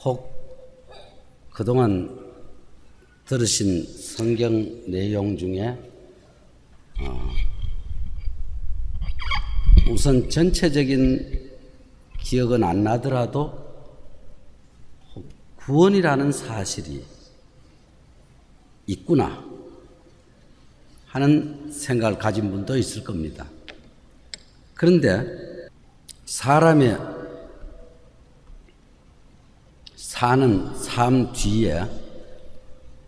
혹 그동안 들으신 성경 내용 중에 우선 전체적인 기억은 안 나더라도 구원이라는 사실이 있구나 하는 생각을 가진 분도 있을 겁니다. 그런데 사람의 사는 삶 뒤에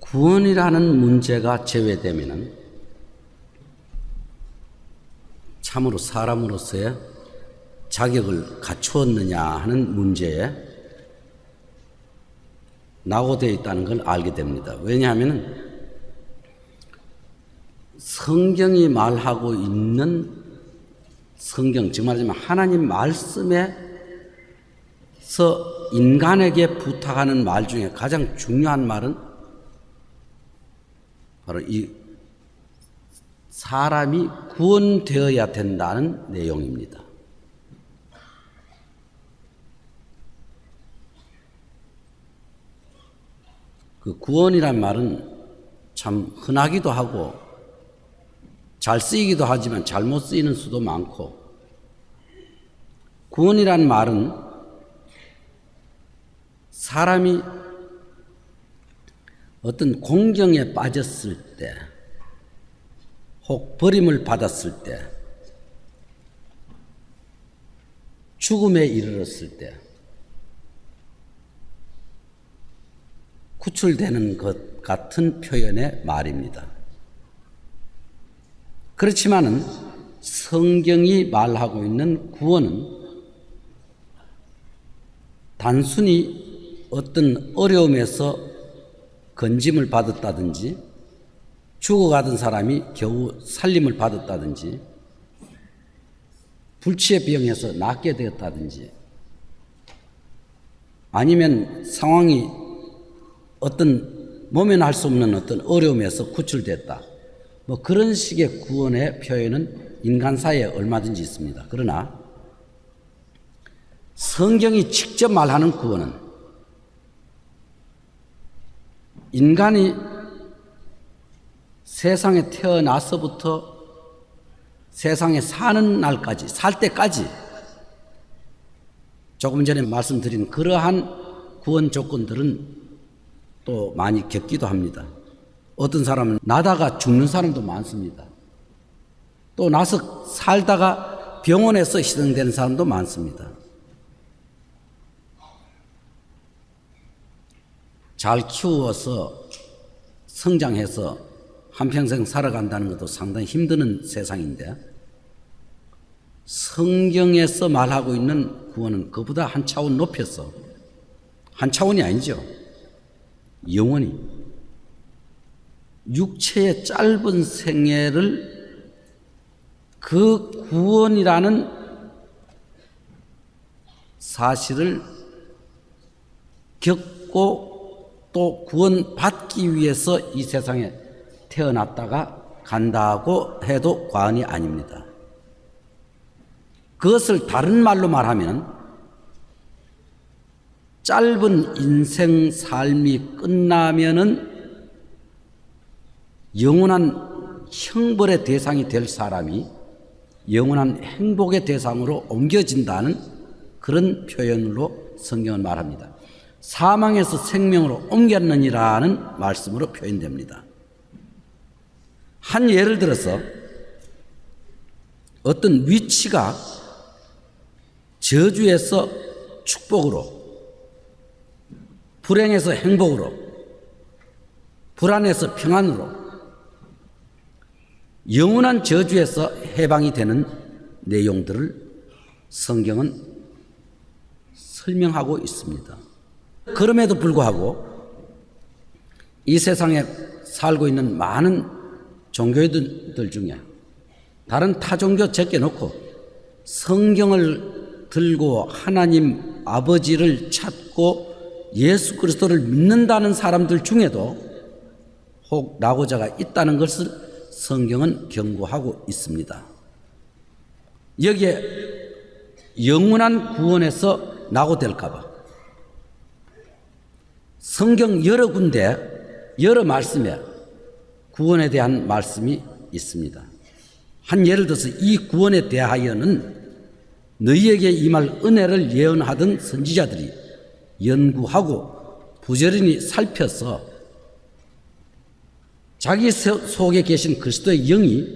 구원이라는 문제가 제외되면은 참으로 사람으로서의 자격을 갖추었느냐 하는 문제에 낙오되어 있다는 걸 알게 됩니다. 왜냐하면 성경이 말하고 있는 성경, 즉 말하자면 하나님 말씀에서 인간에게 부탁하는 말 중에 가장 중요한 말은 바로 이 사람이 구원되어야 된다는 내용입니다. 그 구원이란 말은 참 흔하기도 하고 잘 쓰이기도 하지만 잘못 쓰이는 수도 많고, 구원이란 말은 사람이 어떤 공경에 빠졌을 때, 혹 버림을 받았을 때, 죽음에 이르렀을 때 구출되는 것 같은 표현의 말입니다. 그렇지만은 성경이 말하고 있는 구원은 단순히 어떤 어려움에서 건짐을 받았다든지 죽어가던 사람이 겨우 살림을 받았다든지 불치의 병에서 낫게 되었다든지 아니면 상황이 어떤 모면할 수 없는 어떤 어려움에서 구출됐다, 뭐 그런 식의 구원의 표현은 인간사에 얼마든지 있습니다. 그러나 성경이 직접 말하는 구원은 인간이 세상에 태어나서부터 세상에 사는 날까지, 살 때까지 조금 전에 말씀드린 그러한 구원 조건들은 또 많이 겪기도 합니다. 어떤 사람은 나다가 죽는 사람도 많습니다. 또 나서 살다가 병원에서 희생되는 사람도 많습니다. 잘 키워서 성장해서 한평생 살아간다는 것도 상당히 힘든 세상인데, 성경에서 말하고 있는 구원은 그보다 한 차원 높여서, 한 차원이 아니죠, 영원히 육체의 짧은 생애를 그 구원이라는 사실을 겪고 또 구원받기 위해서 이 세상에 태어났다가 간다고 해도 과언이 아닙니다. 그것을 다른 말로 말하면 짧은 인생 삶이 끝나면은 영원한 형벌의 대상이 될 사람이 영원한 행복의 대상으로 옮겨진다는 그런 표현으로 성경은 말합니다. 사망에서 생명으로 옮겼느니라는 말씀으로 표현됩니다. 한 예를 들어서 어떤 위치가 저주에서 축복으로, 불행에서 행복으로, 불안에서 평안으로, 영원한 저주에서 해방이 되는 내용들을 성경은 설명하고 있습니다. 그럼에도 불구하고 이 세상에 살고 있는 많은 종교인들 중에 다른 타 종교 제껴놓고 성경을 들고 하나님 아버지를 찾고 예수 그리스도를 믿는다는 사람들 중에도 혹 낙오자가 있다는 것을 성경은 경고하고 있습니다. 여기에 영원한 구원에서 낙오될까 봐, 성경 여러 군데 여러 말씀에 구원에 대한 말씀이 있습니다. 한 예를 들어서 이 구원에 대하여는 너희에게 임할 은혜를 예언하던 선지자들이 연구하고 부지런히 살펴서 자기 속에 계신 그리스도의 영이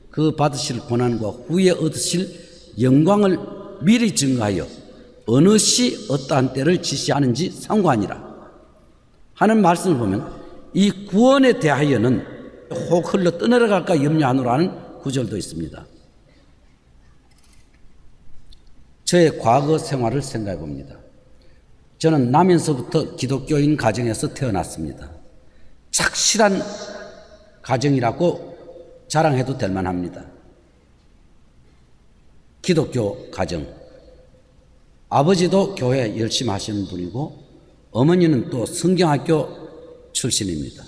그 받으실 고난과 후에 얻으실 영광을 미리 증거하여 어느 시 어떠한 때를 지시하는지 상관이라 하는 말씀을 보면 이 구원에 대하여는 혹 흘러 떠내려갈까 염려하노라 하는 구절도 있습니다. 저의 과거 생활을 생각해 봅니다. 저는 나면서부터 기독교인 가정에서 태어났습니다. 착실한 가정이라고 자랑해도 될 만합니다. 기독교 가정. 아버지도 교회 열심히 하시는 분이고 어머니는 또 성경학교 출신입니다.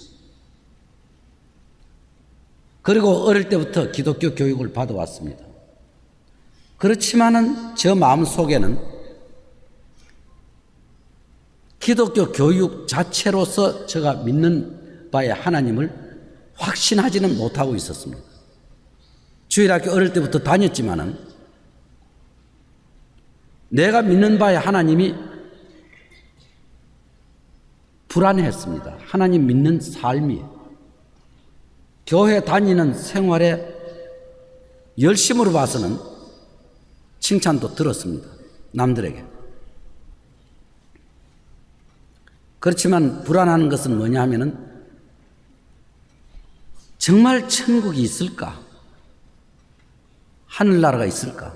그리고 어릴 때부터 기독교 교육을 받아왔습니다. 그렇지만은 저 마음 속에는 기독교 교육 자체로서 제가 믿는 바의 하나님을 확신하지는 못하고 있었습니다. 주일학교 어릴 때부터 다녔지만은 내가 믿는 바의 하나님이 불안했습니다. 하나님 믿는 삶이 교회 다니는 생활에 열심으로 봐서는 칭찬도 들었습니다. 남들에게. 그렇지만 불안한 것은 뭐냐 하면은 정말 천국이 있을까? 하늘나라가 있을까?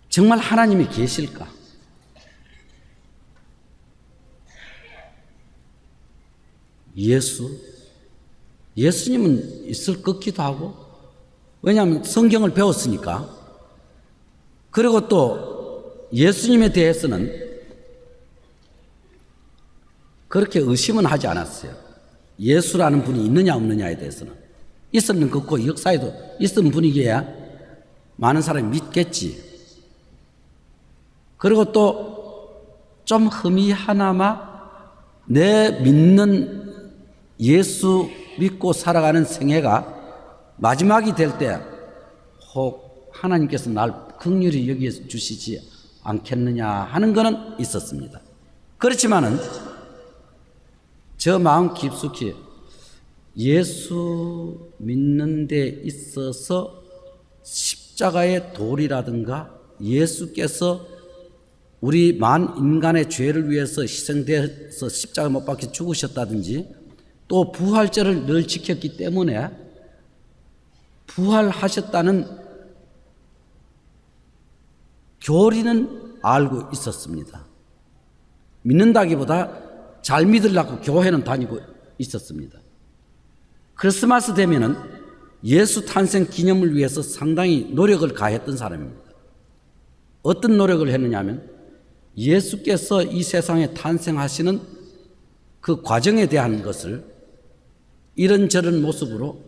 정말 하나님이 계실까? 예수님은 있을 것 같기도 하고, 왜냐하면 성경을 배웠으니까. 그리고 또 예수님에 대해서는 그렇게 의심은 하지 않았어요. 예수라는 분이 있느냐 없느냐에 대해서는. 있었는 것 같고 역사에도 있었던 분이기야 많은 사람이 믿겠지. 그리고 또 좀 흠이 하나마 내 믿는 예수 믿고 살아가는 생애가 마지막이 될 때 혹 하나님께서 날 긍휼히 여겨 주시지 않겠느냐 하는 것은 있었습니다. 그렇지만은 저 마음 깊숙이 예수 믿는 데 있어서 십자가의 도리라든가 예수께서 우리 만 인간의 죄를 위해서 희생돼서 십자가 못 박혀 죽으셨다든지 또 부활절을 늘 지켰기 때문에 부활하셨다는 교리는 알고 있었습니다. 믿는다기보다 잘 믿으려고 교회는 다니고 있었습니다. 크리스마스 되면은 예수 탄생 기념을 위해서 상당히 노력을 가했던 사람입니다. 어떤 노력을 했느냐 하면 예수께서 이 세상에 탄생하시는 그 과정에 대한 것을 이런저런 모습으로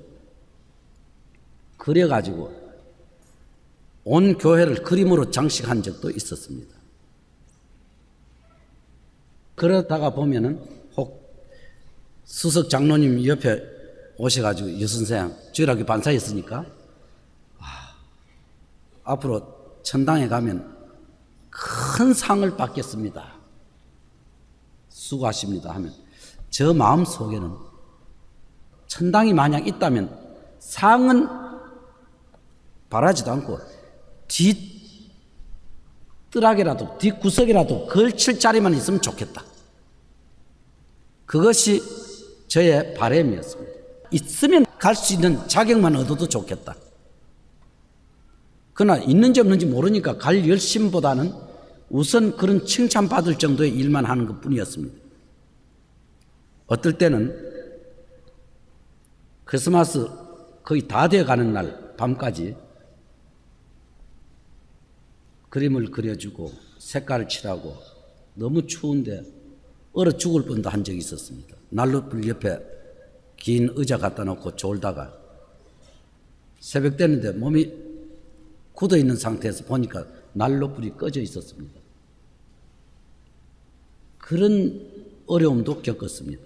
그려가지고 온 교회를 그림으로 장식한 적도 있었습니다. 그러다가 보면은 혹 수석 장로님 옆에 오셔가지고 여선생 주일학교 반사였으니까 앞으로 천당에 가면 큰 상을 받겠습니다. 수고하십니다 하면 저 마음 속에는 천당이 만약 있다면 상은 바라지도 않고 뒷뜰락이라도 뒷구석이라도 걸칠 자리만 있으면 좋겠다. 그것이 저의 바람이었습니다. 있으면 갈 수 있는 자격만 얻어도 좋겠다. 그러나 있는지 없는지 모르니까 갈 열심보다는 우선 그런 칭찬받을 정도의 일만 하는 것뿐이었습니다. 어떨 때는 크리스마스 거의 다 되어가는 날 밤까지 그림을 그려주고 색깔을 칠하고 너무 추운데 얼어 죽을 뻔도 한 적이 있었습니다. 난로불 옆에 긴 의자 갖다 놓고 졸다가 새벽 됐는데 몸이 굳어 있는 상태에서 보니까 난로불이 꺼져 있었습니다. 그런 어려움도 겪었습니다.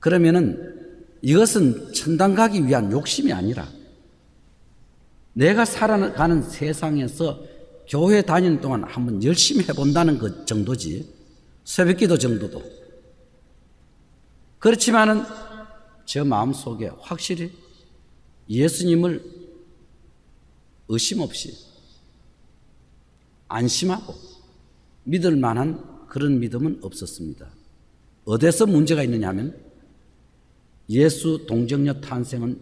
그러면은 이것은 천당 가기 위한 욕심이 아니라 내가 살아가는 세상에서 교회 다니는 동안 한번 열심히 해본다는 것 정도지, 새벽기도 정도도. 그렇지만은 저 마음속에 확실히 예수님을 의심 없이 안심하고 믿을 만한 그런 믿음은 없었습니다. 어디서 문제가 있느냐 하면 예수 동정녀 탄생은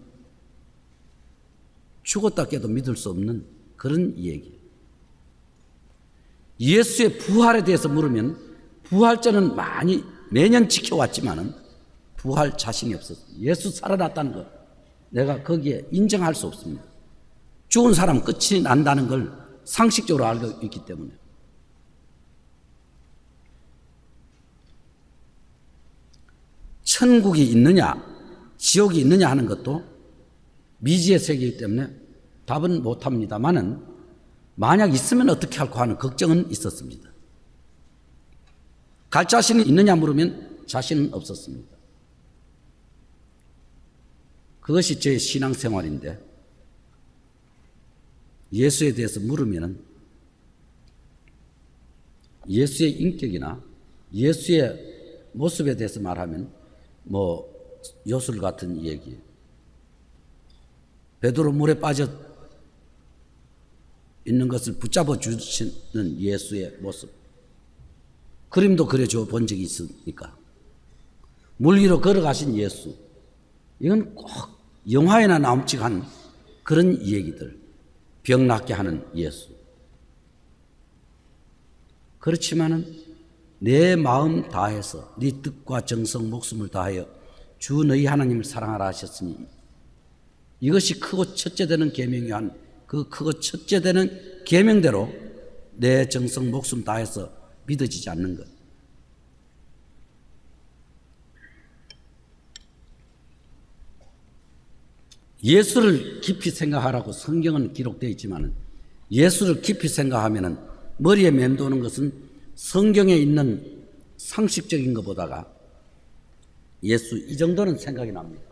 죽었다 깨도 믿을 수 없는 그런 얘기. 예수의 부활에 대해서 물으면 부활절은 많이 매년 지켜왔지만은 부활 자신이 없었어요. 예수 살아났다는 것 내가 거기에 인정할 수 없습니다. 죽은 사람 끝이 난다는 걸 상식적으로 알고 있기 때문에. 천국이 있느냐 지옥이 있느냐 하는 것도 미지의 세계이기 때문에 답은 못합니다만은 만약 있으면 어떻게 할까 하는 걱정은 있었습니다. 갈 자신이 있느냐 물으면 자신은 없었습니다. 그것이 제 신앙생활인데 예수에 대해서 물으면 예수의 인격이나 예수의 모습에 대해서 말하면 뭐 요술 같은 얘기, 베드로 물에 빠져 있는 것을 붙잡아 주시는 예수의 모습, 그림도 그려줘 본 적이 있으니까 물 위로 걸어가신 예수, 이건 꼭 영화에나 나옴직한 그런 얘기들, 병 낫게 하는 예수. 그렇지만은 내 마음 다해서 네 뜻과 정성 목숨을 다하여 주 너희 하나님을 사랑하라 하셨으니 이것이 크고 첫째 되는 계명이 한 그 크고 첫째 되는 계명대로 내 정성 목숨 다해서 믿어지지 않는 것. 예수를 깊이 생각하라고 성경은 기록되어 있지만 예수를 깊이 생각하면 머리에 맴도는 것은 성경에 있는 상식적인 것보다가 예수 이 정도는 생각이 납니다.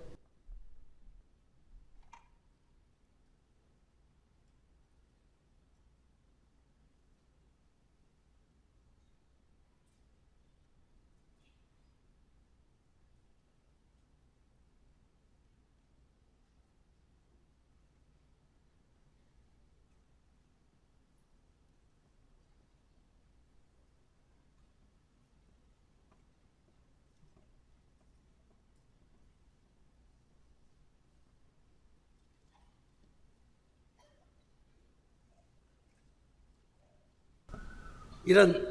이런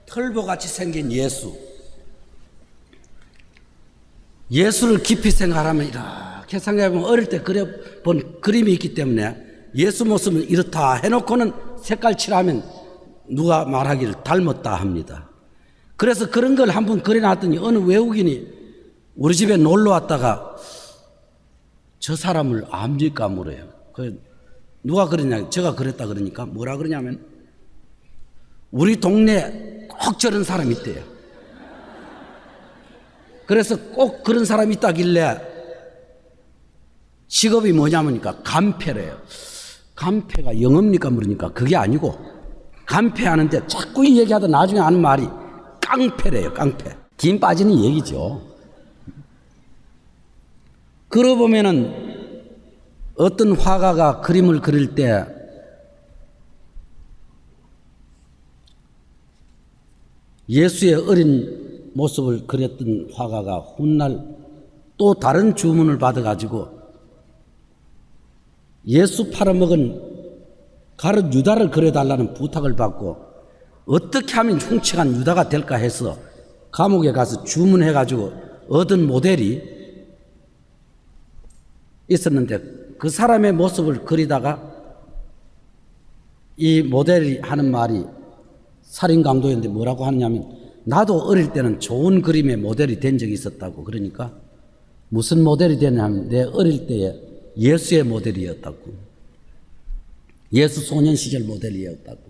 털보같이 생긴 예수를 깊이 생각하면 이렇게 생각해보면 어릴 때 그려본 그림이 있기 때문에 예수 모습은 이렇다 해놓고는 색깔 칠하면 누가 말하기를 닮았다 합니다. 그래서 그런 걸 한번 그려놨더니 어느 외국인이 우리 집에 놀러 왔다가 저 사람을 압니까 물어요. 누가 그러냐, 제가 그랬다 그러니까 뭐라 그러냐면 우리 동네에 꼭 저런 사람이 있대요. 그래서 꼭 그런 사람이 있다길래 직업이 뭐냐면니까 간패래요. 간패가 영어입니까 물으니까 그게 아니고 간패하는데 자꾸 이 얘기하다 나중에 하는 말이 깡패래요. 깡패. 김 빠지는 얘기죠. 그러고 보면은 어떤 화가가 그림을 그릴 때 예수의 어린 모습을 그렸던 화가가 훗날 또 다른 주문을 받아가지고 예수 팔아먹은 가룟 유다를 그려달라는 부탁을 받고 어떻게 하면 흉측한 유다가 될까 해서 감옥에 가서 주문해가지고 얻은 모델이 있었는데 그 사람의 모습을 그리다가 이 모델이 하는 말이 살인 강도였는데 뭐라고 하느냐면 나도 어릴 때는 좋은 그림의 모델이 된 적이 있었다고. 그러니까 무슨 모델이 되냐면 내 어릴 때에 예수의 모델이었다고. 예수 소년 시절 모델이었다고.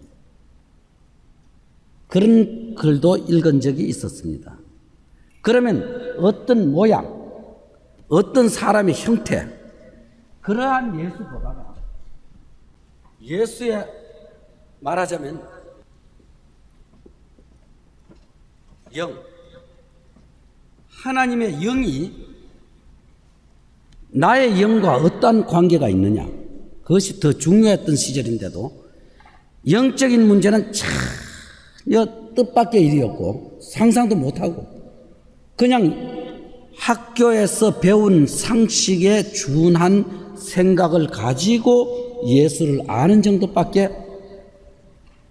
그런 글도 읽은 적이 있었습니다. 그러면 어떤 모양, 어떤 사람의 형태, 그러한 예수보다가 예수의 말하자면 영, 하나님의 영이 나의 영과 어떠한 관계가 있느냐, 그것이 더 중요했던 시절인데도 영적인 문제는 전혀 뜻밖의 일이었고 상상도 못하고 그냥 학교에서 배운 상식에 준한 생각을 가지고 예수를 아는 정도밖에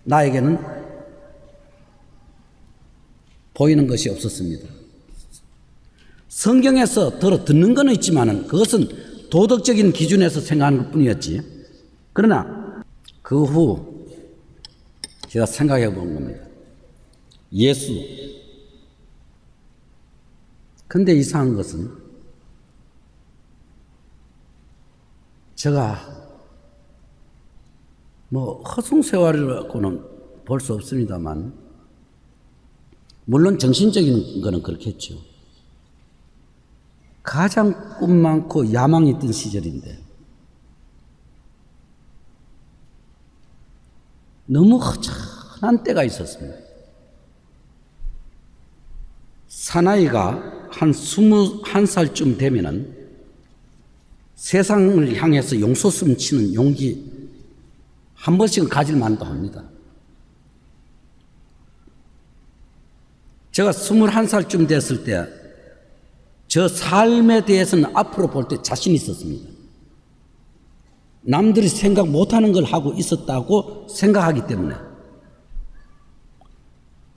나에게는 보이는 것이 없었습니다. 성경에서 들어 듣는 건 있지만은 그것은 도덕적인 기준에서 생각하는 것 뿐이었지. 그러나 그 후 제가 생각해 본 겁니다. 예수. 근데 이상한 것은 제가 뭐 허송세월이라고는 볼 수 없습니다만 물론 정신적인 거는 그렇겠죠. 가장 꿈 많고 야망이 있던 시절인데 너무 허전한 때가 있었습니다. 사나이가 한 21살쯤 되면은 세상을 향해서 용솟음 치는 용기 한 번씩은 가질 만도 합니다. 제가 21살쯤 됐을 때 저 삶에 대해서는 앞으로 볼 때 자신이 있었습니다. 남들이 생각 못하는 걸 하고 있었다고 생각하기 때문에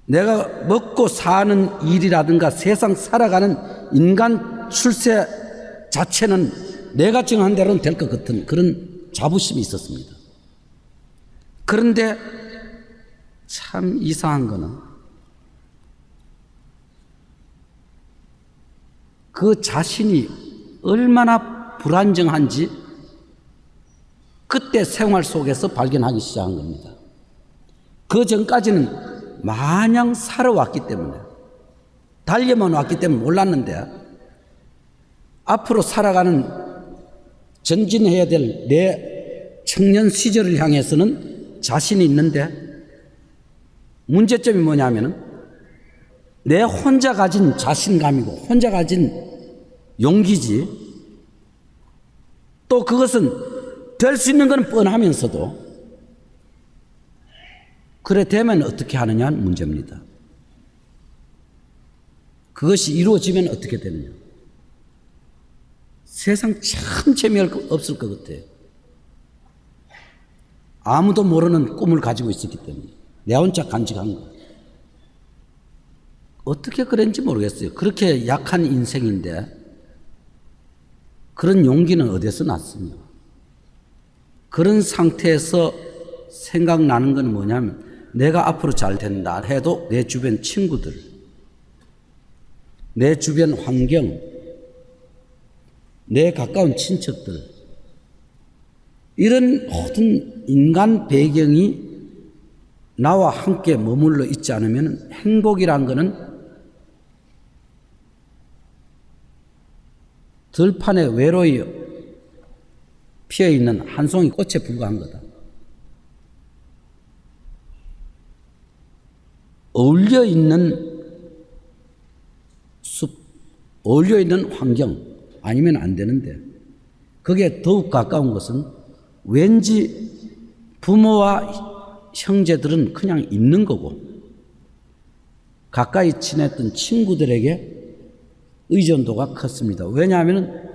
내가 먹고 사는 일이라든가 세상 살아가는 인간 출세 자체는 내가 정한 대로는 될 것 같은 그런 자부심이 있었습니다. 그런데 참 이상한 거는 그 자신이 얼마나 불안정한지 그때 생활 속에서 발견하기 시작한 겁니다. 그 전까지는 마냥 살아왔기 때문에 달려만 왔기 때문에 몰랐는데 앞으로 살아가는 전진해야 될 내 청년 시절을 향해서는 자신이 있는데 문제점이 뭐냐면은 내 혼자 가진 자신감이고 혼자 가진 용기지 또 그것은 될 수 있는 건 뻔하면서도 그래 되면 어떻게 하느냐는 문제입니다. 그것이 이루어지면 어떻게 되느냐. 세상 참 재미없을 것 같아요. 아무도 모르는 꿈을 가지고 있었기 때문에 내 혼자 간직한 거. 어떻게 그랬는지 모르겠어요. 그렇게 약한 인생인데 그런 용기는 어디서 났습니까? 그런 상태에서 생각나는 건 뭐냐면 내가 앞으로 잘 된다 해도 내 주변 친구들, 내 주변 환경, 내 가까운 친척들 이런 모든 인간 배경이 나와 함께 머물러 있지 않으면 행복이란 거는 들판에 외로이 피어있는 한 송이 꽃에 불과한 거다. 어울려 있는 숲, 어울려 있는 환경 아니면 안 되는데 거기에 더욱 가까운 것은 왠지 부모와 형제들은 그냥 있는 거고 가까이 지냈던 친구들에게 의존도가 컸습니다. 왜냐하면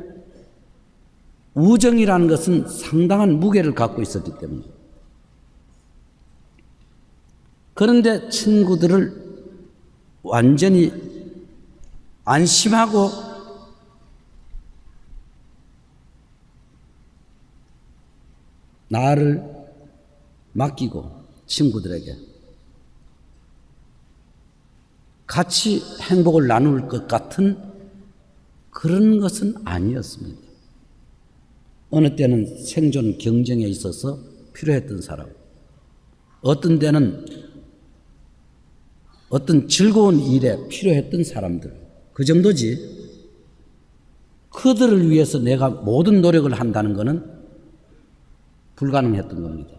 우정이라는 것은 상당한 무게를 갖고 있었기 때문에. 그런데 친구들을 완전히 안심하고 나를 맡기고 친구들에게 같이 행복을 나눌 것 같은 그런 것은 아니었습니다. 어느 때는 생존 경쟁에 있어서 필요했던 사람, 어떤 때는 어떤 즐거운 일에 필요했던 사람들, 그 정도지. 그들을 위해서 내가 모든 노력을 한다는 것은 불가능했던 겁니다.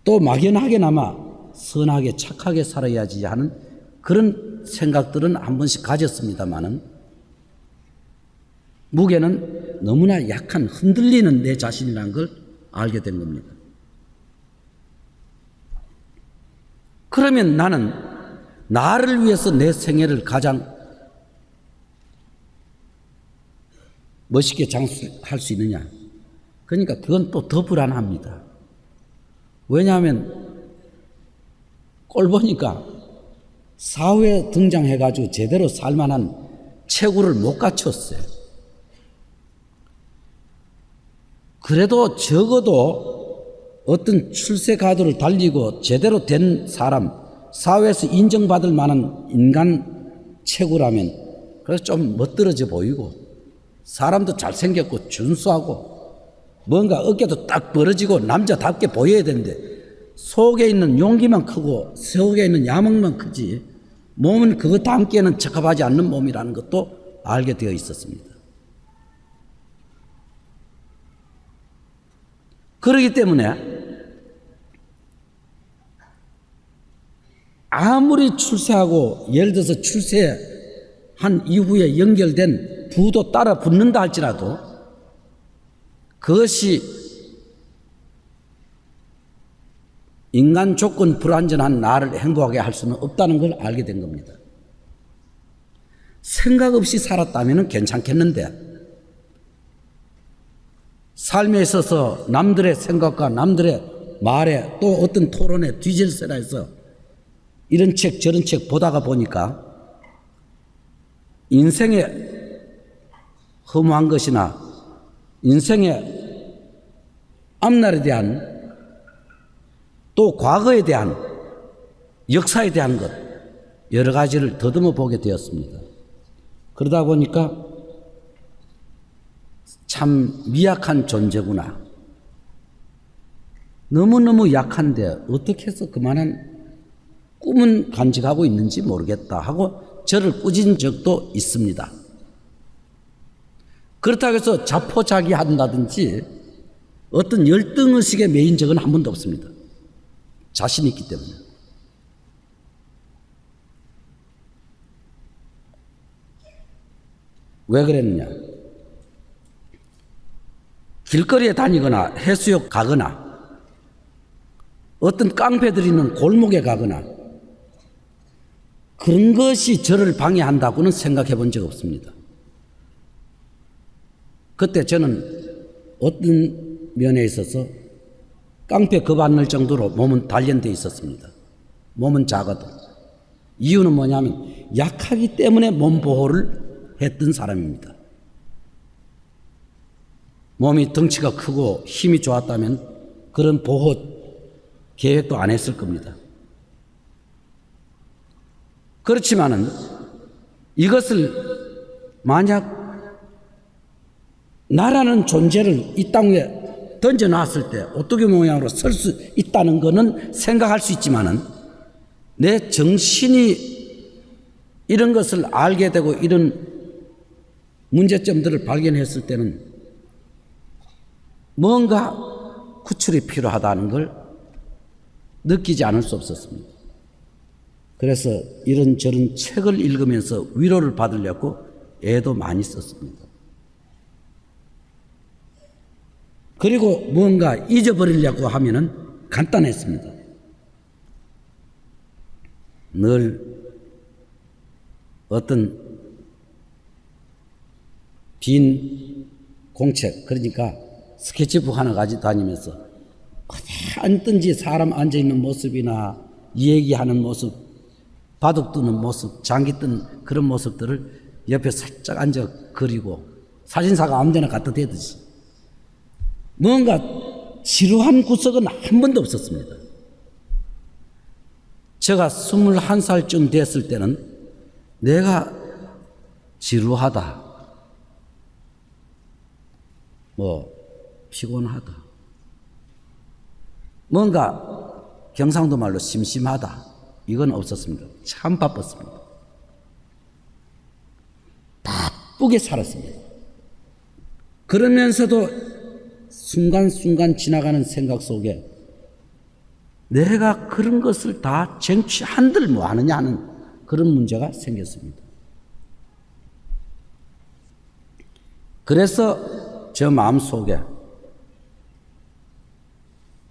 또 막연하게나마 선하게 착하게 살아야지 하는 그런 생각들은 한 번씩 가졌습니다마는 무게는 너무나 약한 흔들리는 내 자신이라는 걸 알게 된 겁니다. 그러면 나는 나를 위해서 내 생애를 가장 멋있게 장수할 수 있느냐? 그러니까 그건 또 더 불안합니다. 왜냐하면 꼴 보니까 사회에 등장해가지고 제대로 살만한 체구를 못 갖췄어요. 그래도 적어도 어떤 출세 가도를 달리고 제대로 된 사람, 사회에서 인정받을 만한 인간 체구라면 그래서 좀 멋들어져 보이고 사람도 잘생겼고 준수하고 뭔가 어깨도 딱 벌어지고 남자답게 보여야 되는데 속에 있는 용기만 크고 속에 있는 야망만 크지 몸은 그거 담기에는 적합하지 않는 몸이라는 것도 알게 되어 있었습니다. 그렇기 때문에 아무리 출세하고 예를 들어서 출세한 이후에 연결된 부도 따라 붙는다 할지라도 그것이 인간 조건 불완전한 나를 행복하게 할 수는 없다는 걸 알게 된 겁니다. 생각 없이 살았다면 괜찮겠는데 삶에 있어서 남들의 생각과 남들의 말에 또 어떤 토론에 뒤질세라 해서 이런 책 저런 책 보다가 보니까 인생의 허무한 것이나 인생의 앞날에 대한 또 과거에 대한 역사에 대한 것 여러 가지를 더듬어 보게 되었습니다. 그러다 보니까 참 미약한 존재구나. 너무너무 약한데 어떻게 해서 그만한 꿈은 간직하고 있는지 모르겠다 하고 저를 꾸짖은 적도 있습니다. 그렇다고 해서 자포자기한다든지 어떤 열등의식에 매인 적은 한 번도 없습니다. 자신이 있기 때문에. 왜 그랬느냐? 길거리에 다니거나 해수욕 가거나 어떤 깡패들이 있는 골목에 가거나 그런 것이 저를 방해한다고는 생각해 본 적 없습니다. 그때 저는 어떤 면에 있어서 깡패 겁 안 날 정도로 몸은 단련되어 있었습니다. 몸은 작아도. 이유는 뭐냐면 약하기 때문에 몸 보호를 했던 사람입니다. 몸이 덩치가 크고 힘이 좋았다면 그런 보호 계획도 안 했을 겁니다. 그렇지만은 이것을 만약 나라는 존재를 이 땅 위에 던져놨을 때 어떻게 모양으로 설 수 있다는 것은 생각할 수 있지만은 내 정신이 이런 것을 알게 되고 이런 문제점들을 발견했을 때는 뭔가 구출이 필요하다는 걸 느끼지 않을 수 없었습니다. 그래서 이런저런 책을 읽으면서 위로를 받으려고 애도 많이 썼습니다. 그리고 뭔가 잊어버리려고 하면은 간단했습니다. 늘 어떤 빈 공책, 그러니까 스케치북 하나 가지고 다니면서 어디 앉든지 사람 앉아있는 모습이나 얘기하는 모습, 바둑 두는 모습, 장기 뜬 그런 모습들을 옆에 살짝 앉아 그리고 사진사가 아무 데나 갖다 대듯이 뭔가 지루한 구석은 한 번도 없었습니다. 제가 21살쯤 됐을 때는 내가 지루하다, 피곤하다, 뭔가 경상도 말로 심심하다, 이건 없었습니다. 참 바빴습니다. 바쁘게 살았습니다. 그러면서도 순간순간 지나가는 생각 속에 내가 그런 것을 다 쟁취한들 뭐 하느냐 하는 그런 문제가 생겼습니다. 그래서 저 마음속에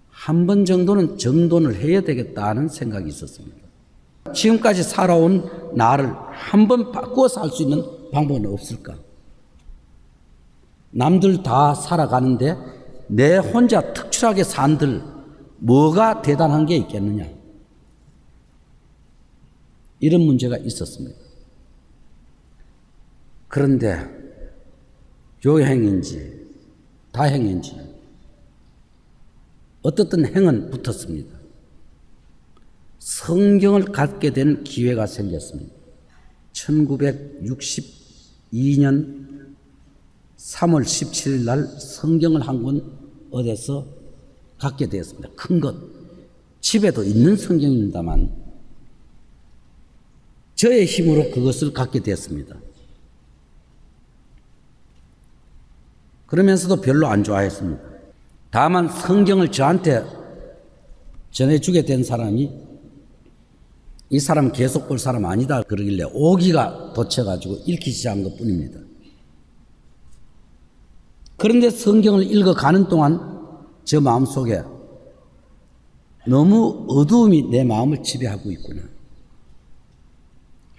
한 번 정도는 정돈을 해야 되겠다는 생각이 있었습니다. 지금까지 살아온 나를 한 번 바꾸어 살 수 있는 방법은 없을까? 남들 다 살아가는데 내 혼자 특출하게 산들 뭐가 대단한 게 있겠느냐? 이런 문제가 있었습니다. 그런데 요행인지 다행인지 어떻든 행은 붙었습니다. 성경을 갖게 된 기회가 생겼습니다. 1962년 3월 17일 날 성경을 한 권 얻어서 갖게 되었습니다. 큰 것. 집에도 있는 성경입니다만 저의 힘으로 그것을 갖게 되었습니다. 그러면서도 별로 안 좋아했습니다. 다만 성경을 저한테 전해주게 된 사람이 이 사람은 계속 볼 사람 아니다 그러길래 오기가 돋쳐가지고 읽기 시작한 것뿐입니다. 그런데 성경을 읽어가는 동안 저 마음속에 너무 어두움이 내 마음을 지배하고 있구나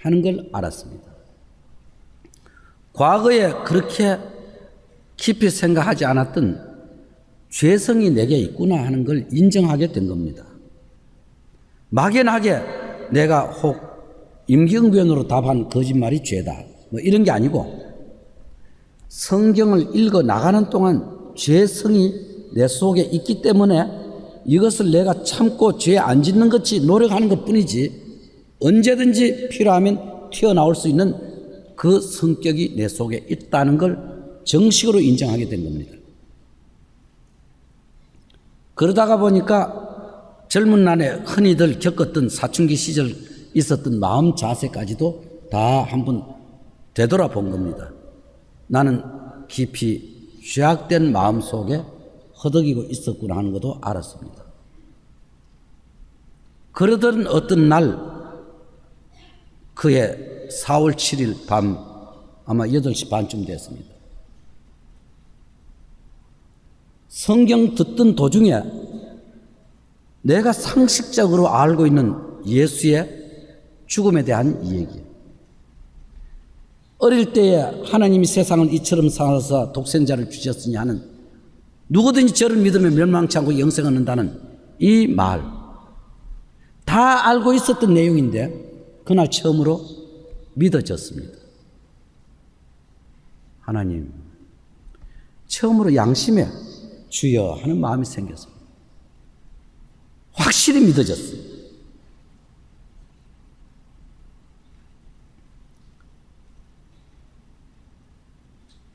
하는 걸 알았습니다. 과거에 그렇게 깊이 생각하지 않았던 죄성이 내게 있구나 하는 걸 인정하게 된 겁니다. 막연하게 내가 혹 임기응변으로 답한 거짓말이 죄다 뭐 이런 게 아니고 성경을 읽어 나가는 동안 죄성이 내 속에 있기 때문에 이것을 내가 참고 죄 안 짓는 것이 노력하는 것뿐이지 언제든지 필요하면 튀어나올 수 있는 그 성격이 내 속에 있다는 걸 정식으로 인정하게 된 겁니다. 그러다가 보니까 젊은 날에 흔히들 겪었던 사춘기 시절 있었던 마음 자세까지도 다 한번 되돌아본 겁니다. 나는 깊이 죄악된 마음 속에 허덕이고 있었구나 하는 것도 알았습니다. 그러던 어떤 날 그해 4월 7일 밤 아마 8시 반쯤 됐습니다. 성경 듣던 도중에 내가 상식적으로 알고 있는 예수의 죽음에 대한 이야기. 어릴 때에 하나님이 세상을 이처럼 사랑하사 독생자를 주셨으니 하는 누구든지 저를 믿으면 멸망치 않고 영생을 얻는다는 이 말. 다 알고 있었던 내용인데 그날 처음으로 믿어졌습니다. 하나님, 처음으로 양심에 주여 하는 마음이 생겼습니다. 확실히 믿어졌어요.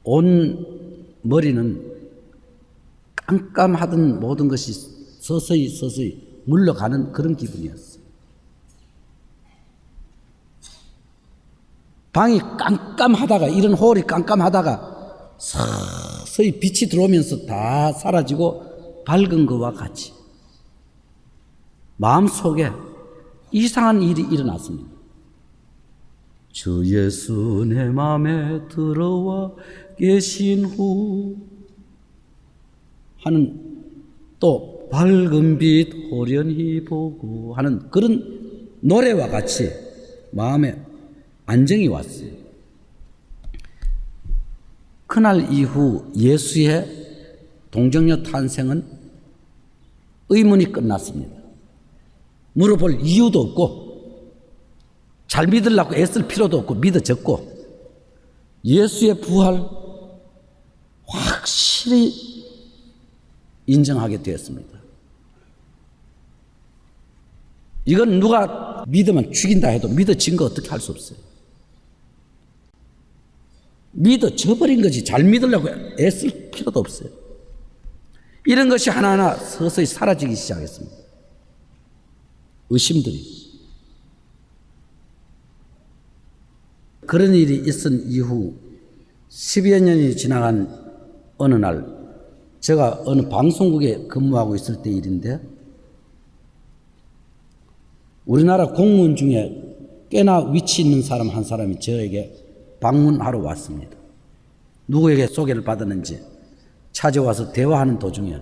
온 머리는 깜깜하던 모든 것이 서서히 물러가는 그런 기분이었어요. 방이 깜깜하다가 이런 홀이 깜깜하다가 서서히 빛이 들어오면서 다 사라지고 밝은 것과 같이 마음속에 이상한 일이 일어났습니다. 주 예수 내 마음에 들어와 계신 후 하는 또 밝은 빛 호련히 보고 하는 그런 노래와 같이 마음에 안정이 왔어요. 그날 이후 예수의 동정녀 탄생은 의문이 끝났습니다. 물어볼 이유도 없고 잘 믿으려고 애쓸 필요도 없고 믿어졌고 예수의 부활 확실히 인정하게 되었습니다. 이건 누가 믿으면 죽인다 해도 믿어진 거 어떻게 할 수 없어요. 믿어져버린 거지 잘 믿으려고 애쓸 필요도 없어요. 이런 것이 하나하나 서서히 사라지기 시작했습니다. 의심들이. 그런 일이 있은 이후 10여 년이 지나간 어느 날 제가 어느 방송국에 근무하고 있을 때 일인데 우리나라 공무원 중에 꽤나 위치 있는 사람 한 사람이 저에게 방문하러 왔습니다. 누구에게 소개를 받았는지 찾아와서 대화하는 도중에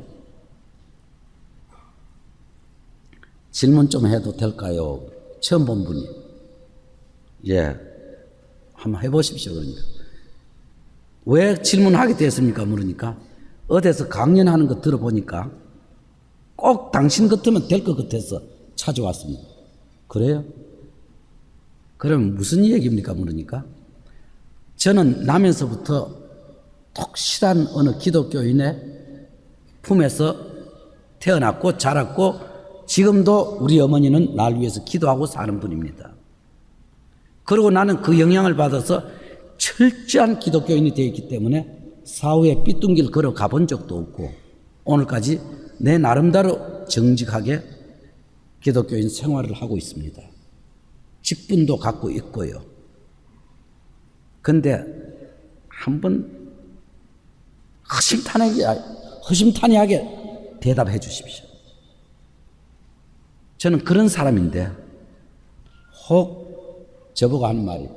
질문 좀 해도 될까요? 처음 본 분이. 예, 한번 해보십시오. 그러니까. 왜 질문하게 됐습니까? 물으니까 어디서 강연하는 거 들어보니까 꼭 당신 같으면 될 것 같아서 찾아왔습니다. 그래요? 그럼 무슨 얘기입니까? 물으니까 저는 나면서부터 독실한 어느 기독교인의 품에서 태어났고 자랐고 지금도 우리 어머니는 날 위해서 기도하고 사는 분입니다. 그리고 나는 그 영향을 받아서 철저한 기독교인이 되어 있기 때문에 사후에 삐뚤길 걸어가 본 적도 없고 오늘까지 내 나름대로 정직하게 기독교인 생활을 하고 있습니다. 직분도 갖고 있고요. 근데 한번 허심탄회하게 대답해 주십시오. 저는 그런 사람인데 혹 저보고 하는 말이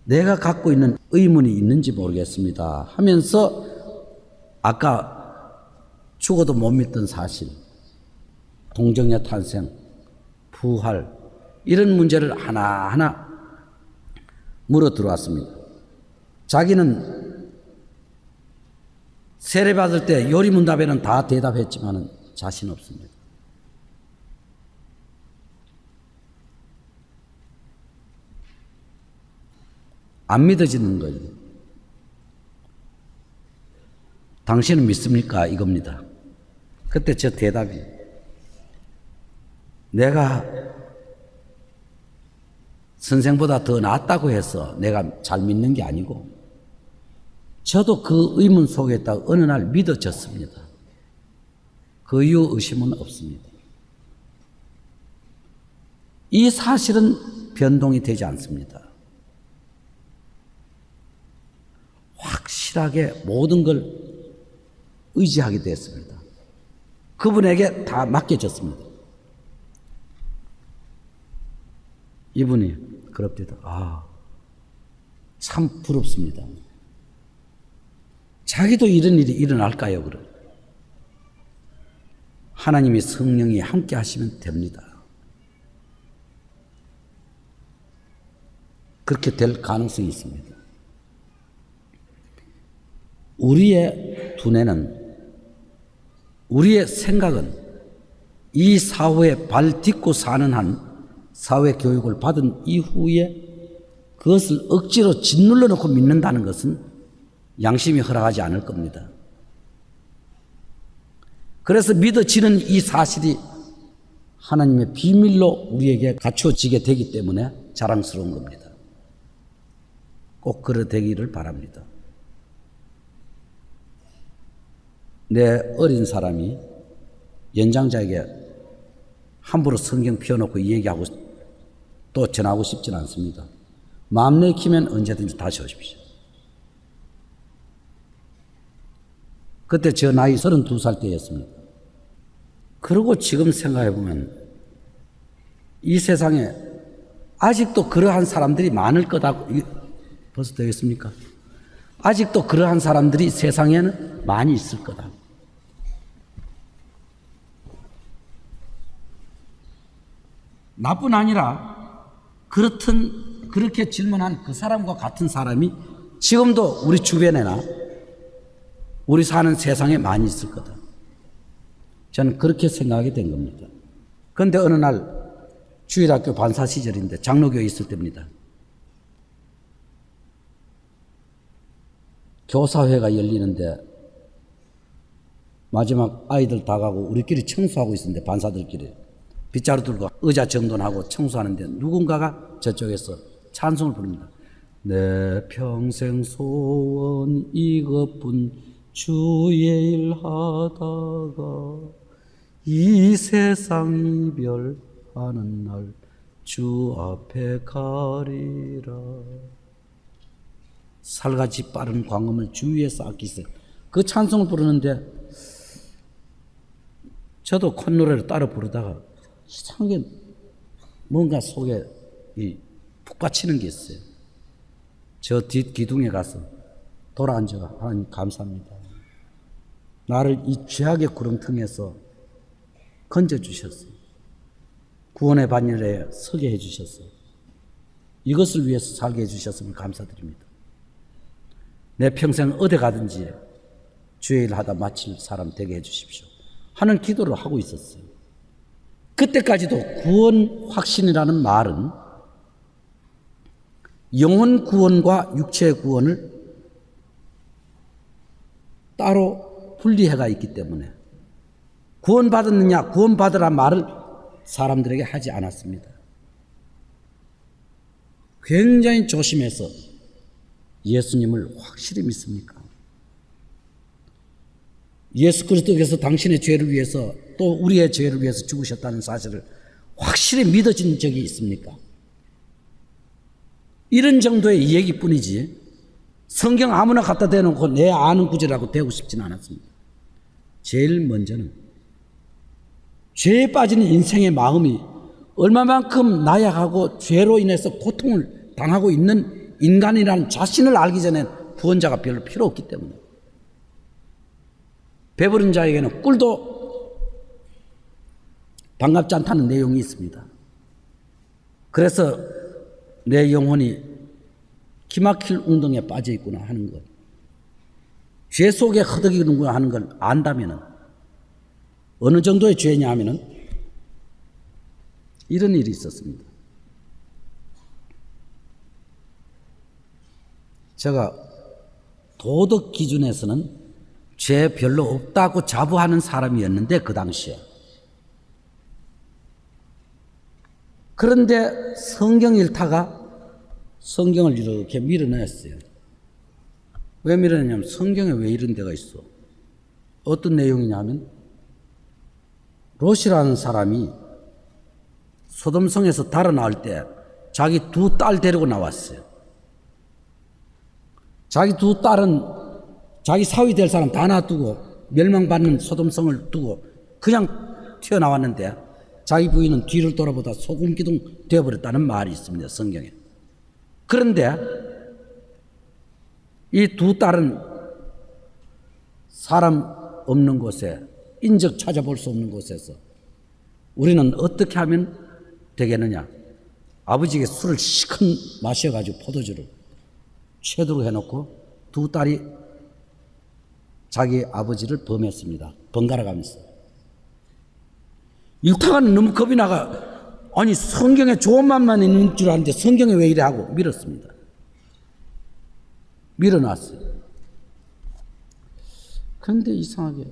내가 갖고 있는 의문이 있는지 모르겠습니다 하면서 아까 죽어도 못 믿던 사실, 동정녀 탄생, 부활 이런 문제를 하나하나 물어 들어왔습니다. 자기는 세례 받을 때 요리문답에는 다 대답했지만 자신 없습니다. 안 믿어지는 거예요. 당신은 믿습니까? 이겁니다. 그때 저 대답이 내가 선생보다 더 낫다고 해서 내가 잘 믿는 게 아니고 저도 그 의문 속에 있다가 어느 날 믿어졌습니다. 그 이후 의심은 없습니다. 이 사실은 변동이 되지 않습니다. 확실하게 모든 걸 의지하게 됐습니다. 그분에게 다 맡겨졌습니다. 이분이 그럽니다. 참 부럽습니다. 자기도 이런 일이 일어날까요? 그래. 하나님의 성령이 함께 하시면 됩니다. 그렇게 될 가능성이 있습니다. 우리의 두뇌는, 우리의 생각은 이 사회에 발 딛고 사는 한 사회 교육을 받은 이후에 그것을 억지로 짓눌러 놓고 믿는다는 것은 양심이 허락하지 않을 겁니다. 그래서 믿어지는 이 사실이 하나님의 비밀로 우리에게 갖춰지게 되기 때문에 자랑스러운 겁니다. 꼭 그러 되기를 바랍니다. 내 어린 사람이 연장자에게 함부로 성경 펴놓고 얘기하고 또 전하고 싶지는 않습니다. 마음 내키면 언제든지 다시 오십시오. 그때 저 나이 32살 때였습니다. 그리고 지금 생각해보면 이 세상에 아직도 그러한 사람들이 많을 거다고 벌써 되겠습니까? 아직도 그러한 사람들이 세상에는 많이 있을 거다. 나뿐 아니라 그렇게 질문한 그 사람과 같은 사람이 지금도 우리 주변에나 우리 사는 세상에 많이 있을 거다. 저는 그렇게 생각하게 된 겁니다. 그런데 어느 날 주일학교 반사 시절인데 장로교에 있을 때입니다. 교사회가 열리는데 마지막 아이들 다 가고 우리끼리 청소하고 있었는데 반사들끼리 빗자루 들고 의자 정돈하고 청소하는데 누군가가 저쪽에서 찬송을 부릅니다. 내 평생 소원 이것뿐 주의 일 하다가 이 세상 이별하는 날 주 앞에 가리라. 살같이 빠른 광음을 주 위에서 아끼세. 그 찬송을 부르는데 저도 콧노래를 따라 부르다가 이상하게 뭔가 속에 푹 받치는 게 있어요. 저 뒷 기둥에 가서 돌아앉아 하나님 감사합니다. 나를 이 죄악의 구렁텅이에서 건져주셨어요. 구원의 반열에 서게 해주셨어요. 이것을 위해서 살게 해주셨음을 감사드립니다. 내 평생 어디 가든지 주의 일 하다 마칠 사람 되게 해주십시오 하는 기도를 하고 있었어요. 그때까지도 구원 확신이라는 말은 영혼 구원과 육체의 구원을 따로 분리해가 있기 때문에 구원받았느냐 구원받으라 말을 사람들에게 하지 않았습니다. 굉장히 조심해서 예수님을 확실히 믿습니까? 예수 그리스도께서 당신의 죄를 위해서 또 우리의 죄를 위해서 죽으셨다는 사실을 확실히 믿어진 적이 있습니까? 이런 정도의 얘기뿐이지 성경 아무나 갖다 대놓고 내 아는 구절이라고 대고 싶지는 않았습니다. 제일 먼저는 죄에 빠지는 인생의 마음이 얼마만큼 나약하고 죄로 인해서 고통을 당하고 있는 인간이라는 자신을 알기 전에 구원자가 별로 필요 없기 때문에 배부른 자에게는 꿀도 반갑지 않다는 내용이 있습니다. 그래서 내 영혼이 기막힐 웅덩이에 빠져 있구나 하는 것, 죄 속에 허덕이는구나 하는 걸 안다면은 어느 정도의 죄냐 하면은 이런 일이 있었습니다. 제가 도덕 기준에서는 죄 별로 없다고 자부하는 사람이었는데 그 당시에. 그런데 성경 일타가 성경을 이렇게 밀어냈어요. 왜 밀어내냐면 성경에 왜 이런 데가 있어? 어떤 내용이냐면 롯이라는 사람이 소돔성에서 달아나올 때 자기 두 딸 데리고 나왔어요. 자기 두 딸은 자기 사위 될 사람 다 놔두고 멸망받는 소돔성을 두고 그냥 튀어나왔는데 자기 부인은 뒤를 돌아보다 소금기둥 되어버렸다는 말이 있습니다. 성경에. 그런데 이 두 딸은 사람 없는 곳에 인적 찾아볼 수 없는 곳에서 우리는 어떻게 하면 되겠느냐. 아버지에게 술을 시큰 마셔가지고 포도주를 최두로 해놓고 두 딸이 자기 아버지를 범했습니다. 번갈아 가면서. 일타가는 너무 겁이 나가 아니 성경에 좋은 말만 있는 줄 아는데 성경에 왜 이래 하고 밀었습니다. 밀어놨어요. 그런데 이상하게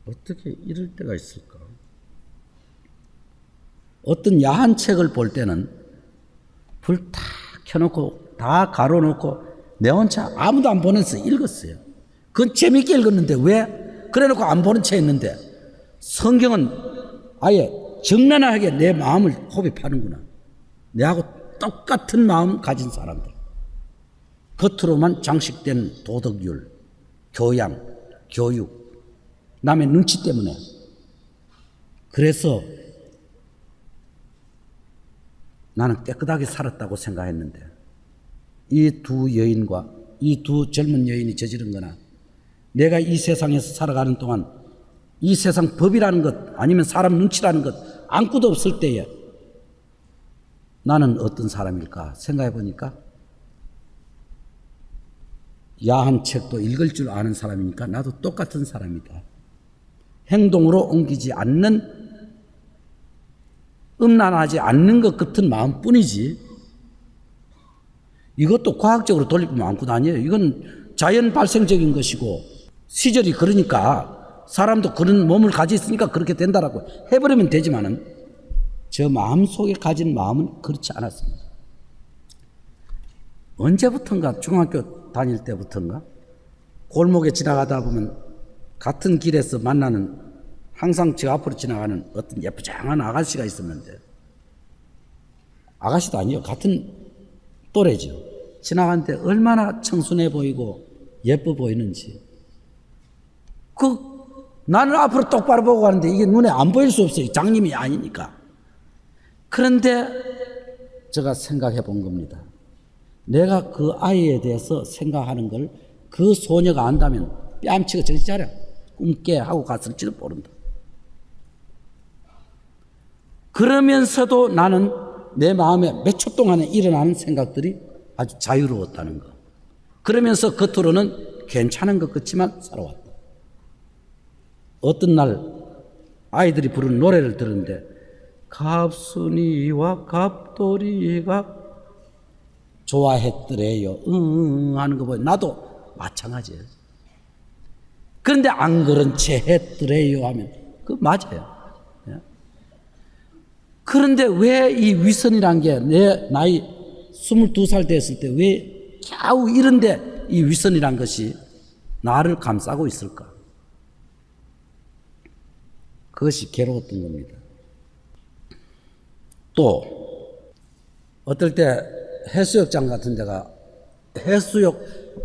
어떻게 이럴 때가 있을까? 어떤 야한 책을 볼 때는 불 다 켜놓고 다 가로놓고 내 혼자 아무도 안 보는 서 읽었어요. 그건 재밌게 읽었는데 왜? 그래놓고 안 보는 채 했는데 성경은 아예 적나라하게 내 마음을 호흡하는구나. 내하고 똑같은 마음 가진 사람들. 겉으로만 장식된 도덕률, 교양, 교육, 남의 눈치 때문에. 그래서 나는 깨끗하게 살았다고 생각했는데 이 두 여인과 이 두 젊은 여인이 저지른 거나 내가 이 세상에서 살아가는 동안 이 세상 법이라는 것 아니면 사람 눈치라는 것 아무것도 없을 때에 나는 어떤 사람일까 생각해 보니까 야한 책도 읽을 줄 아는 사람이니까 나도 똑같은 사람이다. 행동으로 옮기지 않는 음란하지 않는 것 같은 마음뿐이지 이것도 과학적으로 돌리면 아무것도 아니에요. 이건 자연 발생적인 것이고 시절이 그러니까 사람도 그런 몸을 가지고 있으니까 그렇게 된다라고 해버리면 되지만은 저 마음속에 가진 마음은 그렇지 않았습니다. 언제부턴가 중학교 다닐 때부터인가 골목에 지나가다 보면 같은 길에서 만나는 항상 저 앞으로 지나가는 어떤 예쁘장한 아가씨가 있었는데 아가씨도 아니요. 같은 또래죠. 지나가는데 얼마나 청순해 보이고 예뻐 보이는지. 나는 앞으로 똑바로 보고 가는데 이게 눈에 안 보일 수 없어요. 장님이 아니니까. 그런데 제가 생각해 본 겁니다. 내가 그 아이에 대해서 생각하는 걸 그 소녀가 안다면 뺨치고 정신 차려 꿈깨 하고 갔을지도 모른다. 그러면서도 나는 내 마음에 몇 초 동안에 일어나는 생각들이 아주 자유로웠다는 거. 그러면서 겉으로는 괜찮은 것 같지만 살아왔다. 어떤 날 아이들이 부르는 노래를 들었는데 갑순이와 갑돌이가 좋아했더래요. 하는 거 보면 나도 마찬가지예요. 그런데 안 그런 채 했더래요 하면 그거 맞아요. 그런데 왜 이 위선이란 게 내 나이 22살 됐을 때 왜 겨우 이런데 이 위선이란 것이 나를 감싸고 있을까? 그것이 괴로웠던 겁니다. 또 어떨 때 해수욕장 같은 데가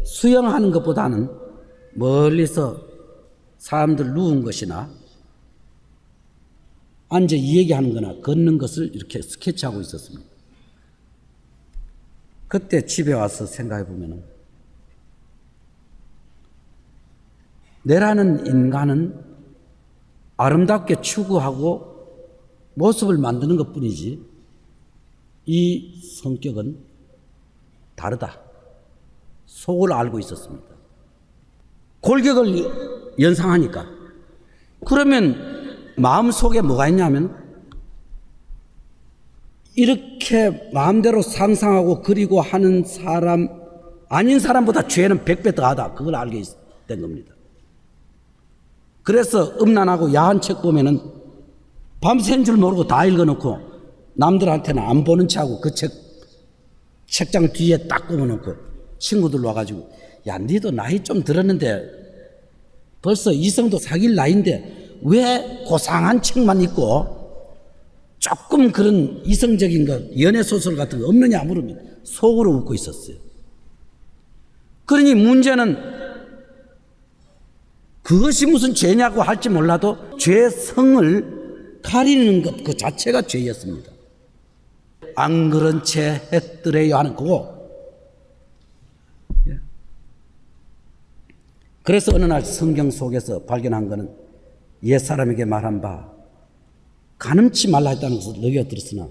수영하는 것보다는 멀리서 사람들 누운 것이나 앉아 이야기하는 거나 걷는 것을 이렇게 스케치하고 있었습니다. 그때 집에 와서 생각해 보면 내라는 인간은 아름답게 추구하고 모습을 만드는 것뿐이지 이 성격은 다르다. 속을 알고 있었습니다. 골격을 연상하니까. 그러면 마음속에 뭐가 있냐면 이렇게 마음대로 상상하고 그리고 하는 사람 아닌 사람보다 죄는 100배 더하다. 그걸 알게 된 겁니다. 그래서 음란하고 야한 책 보면은 밤샌 줄 모르고 다 읽어놓고 남들한테는 안 보는 척하고 그 책장 뒤에 딱 꼽아놓고 친구들 와가지고 야 니도 나이 좀 들었는데 벌써 이성도 사귈 나이인데 왜 고상한 책만 읽고 조금 그런 이성적인 것 연애소설 같은 거 없느냐 물으면 속으로 웃고 있었어요. 그러니 문제는 그것이 무슨 죄냐고 할지 몰라도 죄성을 가리는 것 그 자체가 죄였습니다. 안 그런 채 했더래요 하는 거고. 그래서 어느 날 성경 속에서 발견한 것은 옛사람에게 말한 바 가늠치 말라 했다는 것을 너희가 들었으나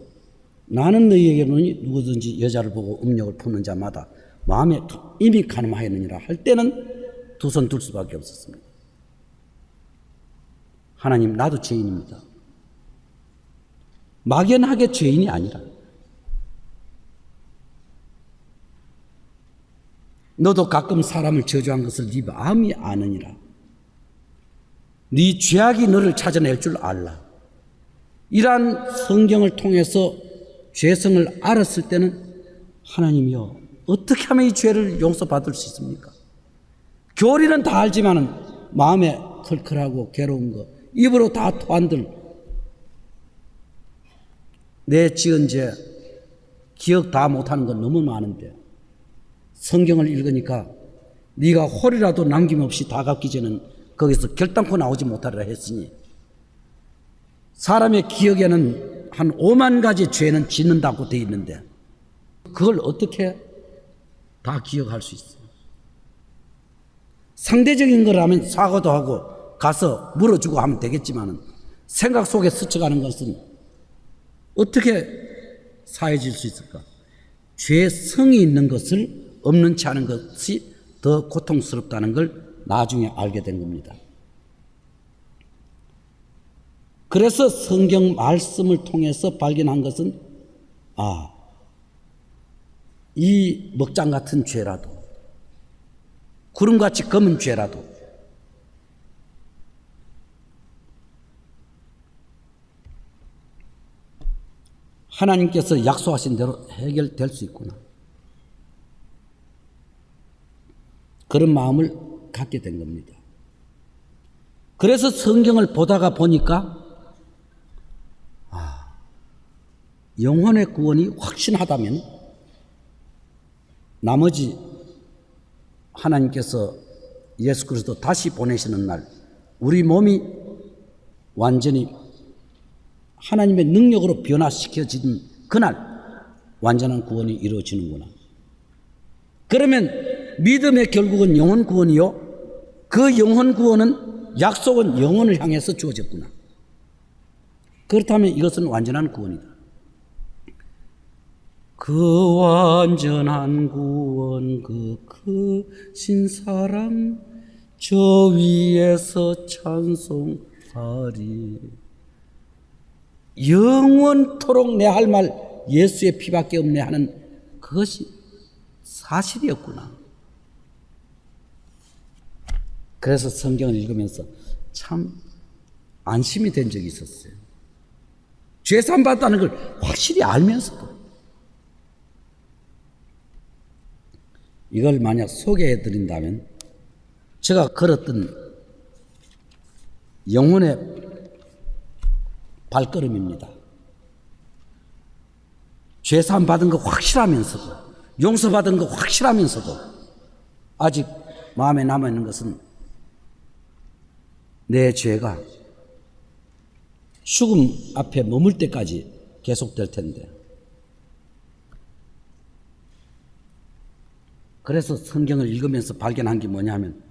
나는 너희에게 이르노니 누구든지 여자를 보고 음욕을 품는 자마다 마음에 이미 가늠하였느니라 할 때는 두 손 둘 수밖에 없었습니다. 하나님 나도 죄인입니다. 막연하게 죄인이 아니라 너도 가끔 사람을 저주한 것을 네 마음이 아느니라. 네 죄악이 너를 찾아낼 줄 알라. 이러한 성경을 통해서 죄성을 알았을 때는 하나님이여 어떻게 하면 이 죄를 용서받을 수 있습니까? 교리는 다 알지만은 마음에 컬컬하고 괴로운 거 입으로 다 토한들 내 지은 죄 기억 다 못하는 건 너무 많은데 성경을 읽으니까 네가 홀이라도 남김없이 다 갚기 전에는 거기서 결단코 나오지 못하리라 했으니 사람의 기억에는 한 5만 가지 죄는 짓는다고 되어 있는데 그걸 어떻게 다 기억할 수 있어요? 상대적인 거라면 사과도 하고 가서 물어주고 하면 되겠지만 생각 속에 스쳐가는 것은 어떻게 사해질 수 있을까? 죄성이 있는 것을 없는 채 하는 것이 더 고통스럽다는 걸 나중에 알게 된 겁니다. 그래서 성경 말씀을 통해서 발견한 것은 이 먹장 같은 죄라도 구름같이 검은 죄라도 하나님께서 약속하신 대로 해결될 수 있구나. 그런 마음을 갖게 된 겁니다. 그래서 성경을 보다가 보니까 영혼의 구원이 확신하다면 나머지 하나님께서 예수 그리스도 다시 보내시는 날 우리 몸이 완전히 하나님의 능력으로 변화시켜진 그날 완전한 구원이 이루어지는구나. 그러면 믿음의 결국은 영혼 구원이요, 그 영혼 구원은 약속은 영혼을 향해서 주어졌구나. 그렇다면 이것은 완전한 구원이다. 그 완전한 구원, 그 크신 사랑 저 위에서 찬송하리. 영원토록 내 할 말 예수의 피밖에 없네 하는 그것이 사실이었구나. 그래서 성경을 읽으면서 참 안심이 된 적이 있었어요. 죄 사함 받았다는 걸 확실히 알면서도. 이걸 만약 소개해 드린다면 제가 걸었던 영혼의 발걸음입니다. 죄 사함 받은 거 확실하면서도, 용서받은 거 확실하면서도 아직 마음에 남아있는 것은 내 죄가 죽음 앞에 머물 때까지 계속될 텐데, 그래서 성경을 읽으면서 발견한 게 뭐냐 하면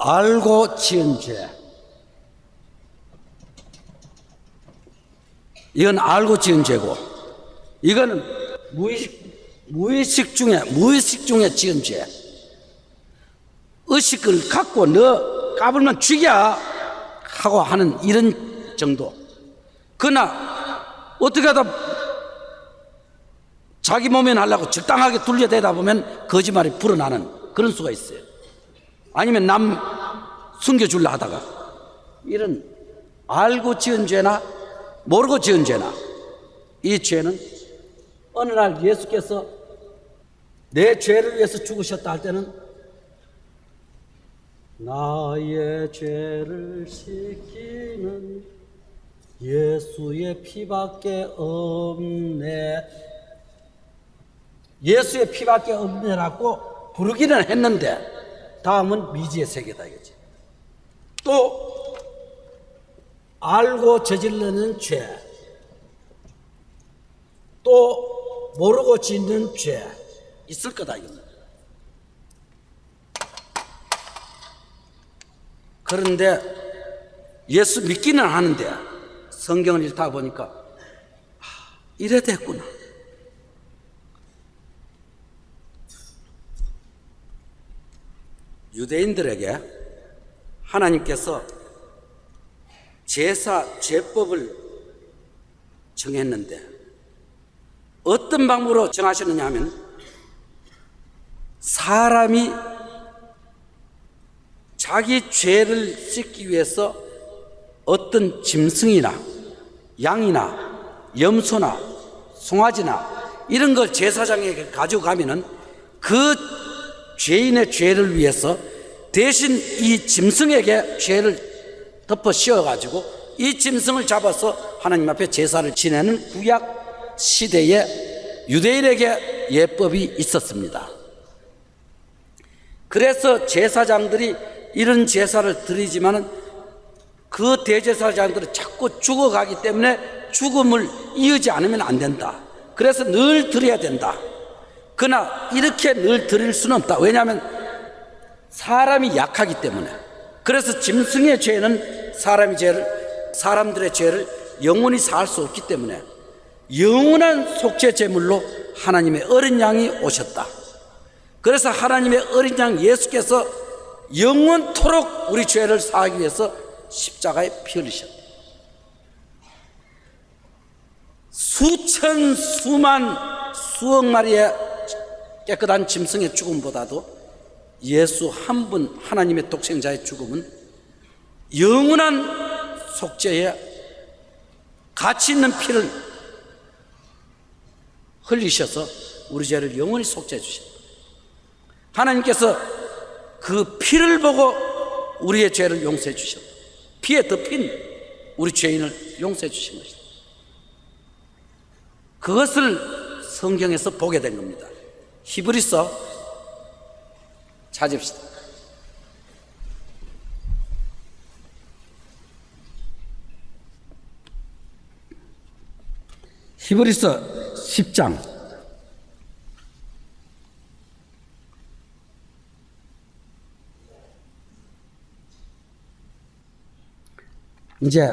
알고 지은 죄, 이건 알고 지은 죄고, 이거는 무의식 중에 지은 죄. 의식을 갖고 너 까불면 죽여 하고 하는 이런 정도. 그러나 어떻게 하다 자기 몸에 하려고 적당하게 둘러대다 보면 거짓말이 불어나는 그런 수가 있어요. 아니면 남 숨겨주려 하다가. 이런 알고 지은 죄나 모르고 지은 죄나, 이 죄는 어느 날 예수께서 내 죄를 위해서 죽으셨다 할 때는 나의 죄를 씻기는 예수의 피밖에 없네, 예수의 피밖에 없네라고 부르기는 했는데 다음은 미지의 세계다 이거지. 또 알고 저지르는 죄, 또 모르고 짓는 죄 있을 거다 이겁니다. 그런데 예수 믿기는 하는데 성경을 읽다 보니까 이래 됐구나. 유대인들에게 하나님께서 제법을 정했는데 어떤 방법으로 정하셨느냐 하면 사람이 자기 죄를 씻기 위해서 어떤 짐승이나 양이나 염소나 송아지나 이런 걸 제사장에게 가져가면은 그 죄인의 죄를 위해서 대신 이 짐승에게 죄를 덮어 씌워가지고 이 짐승을 잡아서 하나님 앞에 제사를 지내는 구약 시대에 유대인에게 예법이 있었습니다. 그래서 제사장들이 이런 제사를 드리지만은 그 대제사장들은 자꾸 죽어가기 때문에 죽음을 이으지 않으면 안 된다. 그래서 늘 드려야 된다. 그러나 이렇게 늘 드릴 수는 없다. 왜냐하면 사람이 약하기 때문에. 그래서 짐승의 죄는 사람들의 죄를 영원히 사할 수 없기 때문에 영원한 속죄 제물로 하나님의 어린 양이 오셨다. 그래서 하나님의 어린 양 예수께서 영원토록 우리 죄를 사하기 위해서 십자가에 피 흘리셨다. 수천 수만 수억 마리의 깨끗한 짐승의 죽음보다도 예수 한 분 하나님의 독생자의 죽음은 영원한 속죄에 가치 있는 피를 흘리셔서 우리 죄를 영원히 속죄해 주셨다. 하나님께서 그 피를 보고 우리의 죄를 용서해 주셨다. 피에 덮인 우리 죄인을 용서해 주신 것이다. 그것을 성경에서 보게 된 겁니다. 히브리서 찾읍시다. 히브리서 10장 이제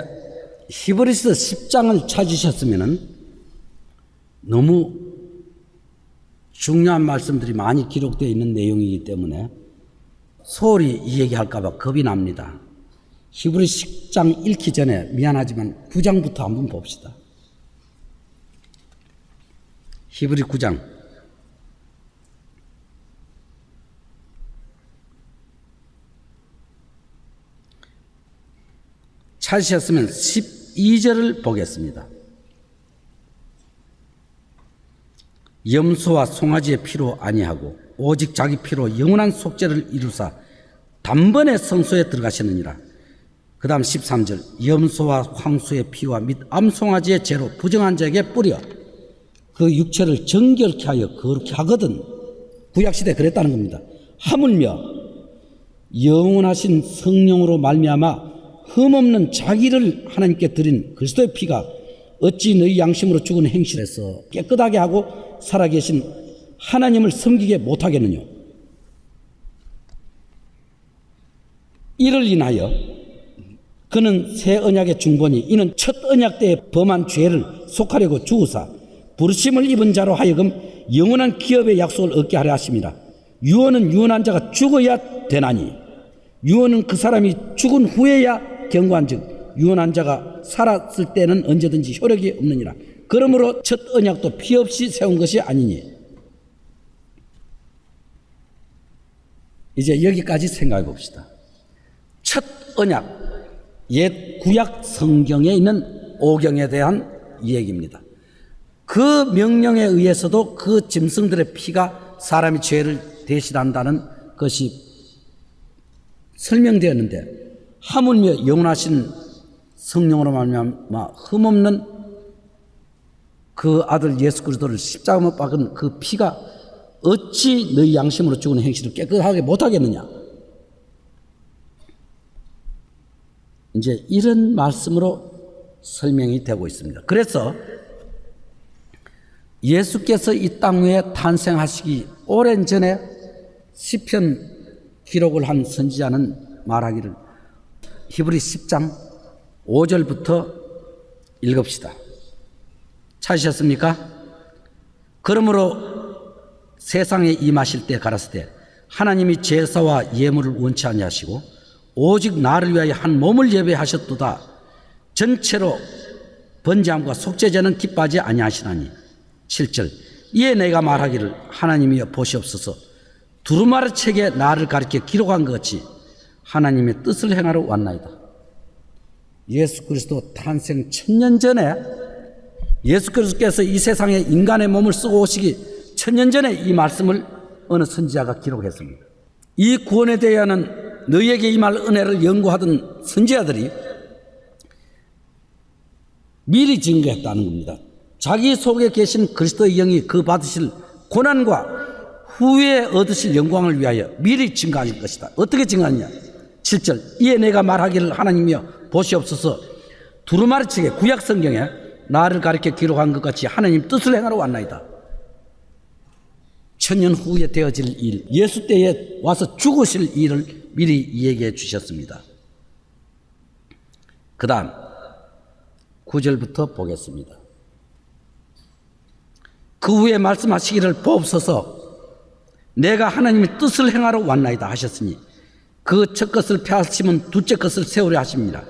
히브리서 10장을 찾으셨으면 너무 중요한 말씀들이 많이 기록되어 있는 내용이기 때문에 소홀히 이 얘기할까 봐 겁이 납니다. 히브리 10장 읽기 전에 미안하지만 9장부터 한번 봅시다. 히브리 9장 찾으셨으면 12절을 보겠습니다. 염소와 송아지의 피로 아니하고 오직 자기 피로 영원한 속죄를 이루사 단번에 성소에 들어가시느니라. 그 다음 13절 염소와 황소의 피와 및 암송아지의 죄로 부정한 자에게 뿌려 그 육체를 정결케 하여 거룩케 하거든. 구약시대에 그랬다는 겁니다. 하물며 영원하신 성령으로 말미암아 흠없는 자기를 하나님께 드린 그리스도의 피가 어찌 너희 양심으로 죽은 행실에서 깨끗하게 하고 살아계신 하나님을 섬기게 못하겠느냐. 이를 인하여 그는 새 언약의 중본이 이는 첫 언약 때에 범한 죄를 속하려고 죽으사 부르심을 입은 자로 하여금 영원한 기업의 약속을 얻게 하려 하십니다. 유언은 유언한 자가 죽어야 되나니 유언은 그 사람이 죽은 후에야 경고한즉 유언한 자가 살았을 때는 언제든지 효력이 없느니라. 그러므로 첫 언약도 피 없이 세운 것이 아니니. 이제 여기까지 생각해 봅시다. 첫 언약, 옛 구약 성경에 있는 오경에 대한 이야기입니다. 그 명령에 의해서도 그 짐승들의 피가 사람의 죄를 대신한다는 것이 설명되었는데 하물며 영원하신 성령으로 말미암아 흠없는 그 아들 예수 그리스도를 십자가 못 박은 그 피가 어찌 너희 양심으로 죽은 행실을 깨끗하게 못하겠느냐. 이제 이런 말씀으로 설명이 되고 있습니다. 그래서 예수께서 이 땅 위에 탄생하시기 오랜 전에 시편 기록을 한 선지자는 말하기를 히브리 10장 5절부터 읽읍시다. 찾으셨습니까? 그러므로 세상에 임하실 때 가라사대 하나님이 제사와 예물을 원치 아니하시고 오직 나를 위하여 한 몸을 예배하셨도다. 전체로 번제함과 속죄제는 기뻐하지 아니하시나니. 7절 이에 내가 말하기를 하나님이여 보시옵소서 두루마리 책에 나를 가리켜 기록한 것 같이 하나님의 뜻을 행하러 왔나이다. 예수 그리스도 탄생 1000년 전에 예수 그리스도께서 이 세상에 인간의 몸을 쓰고 오시기 1000년 전에 이 말씀을 어느 선지자가 기록했습니다. 이 구원에 대하여는 너희에게 임할 은혜를 연구하던 선지자들이 미리 증거했다는 겁니다. 자기 속에 계신 그리스도의 영이 그 받으실 고난과 후에 얻으실 영광을 위하여 미리 증거할 것이다. 어떻게 증거하느냐. 7절 이에 내가 말하기를 하나님이여 보시옵소서 두루마리 책에 구약 성경에 나를 가리켜 기록한 것 같이 하나님 뜻을 행하러 왔나이다. 1000년 후에 되어질 일, 예수 때에 와서 죽으실 일을 미리 얘기해 주셨습니다. 그 다음 9절부터 보겠습니다. 그 후에 말씀하시기를 보옵소서 내가 하나님의 뜻을 행하러 왔나이다 하셨으니 그 첫 것을 폐하시면 둘째 것을 세우려 하십니다.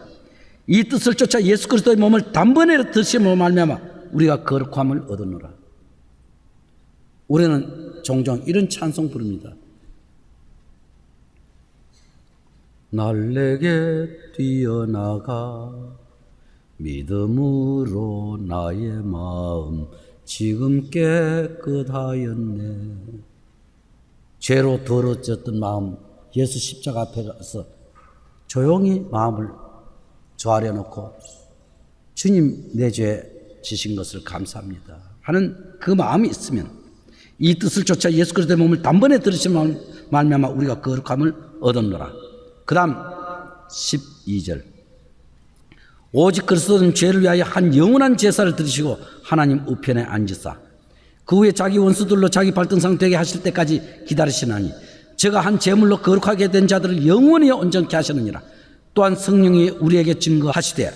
이 뜻을 쫓아 예수 그리스도의 몸을 단번에 드심으로 말미암아 우리가 거룩함을 얻었노라. 우리는 종종 이런 찬송 부릅니다. 날내게 뛰어나가 믿음으로 나의 마음 지금 깨끗하였네. 죄로 더러졌던 마음 예수 십자가 앞에 가서 조용히 마음을 조아려 놓고 주님 내 죄 지신 것을 감사합니다 하는 그 마음이 있으면 이 뜻을 쫓아 예수 그리스도의 몸을 단번에 들으시면 말미암아 우리가 거룩함을 얻었노라. 그 다음 12절 오직 그리스도는 죄를 위하여 한 영원한 제사를 드리시고 하나님 우편에 앉으사 그 후에 자기 원수들로 자기 발등상 되게 하실 때까지 기다리시나니 저가 한 제물로 거룩하게 된 자들을 영원히 온전케 하시느니라. 또한 성령이 우리에게 증거하시되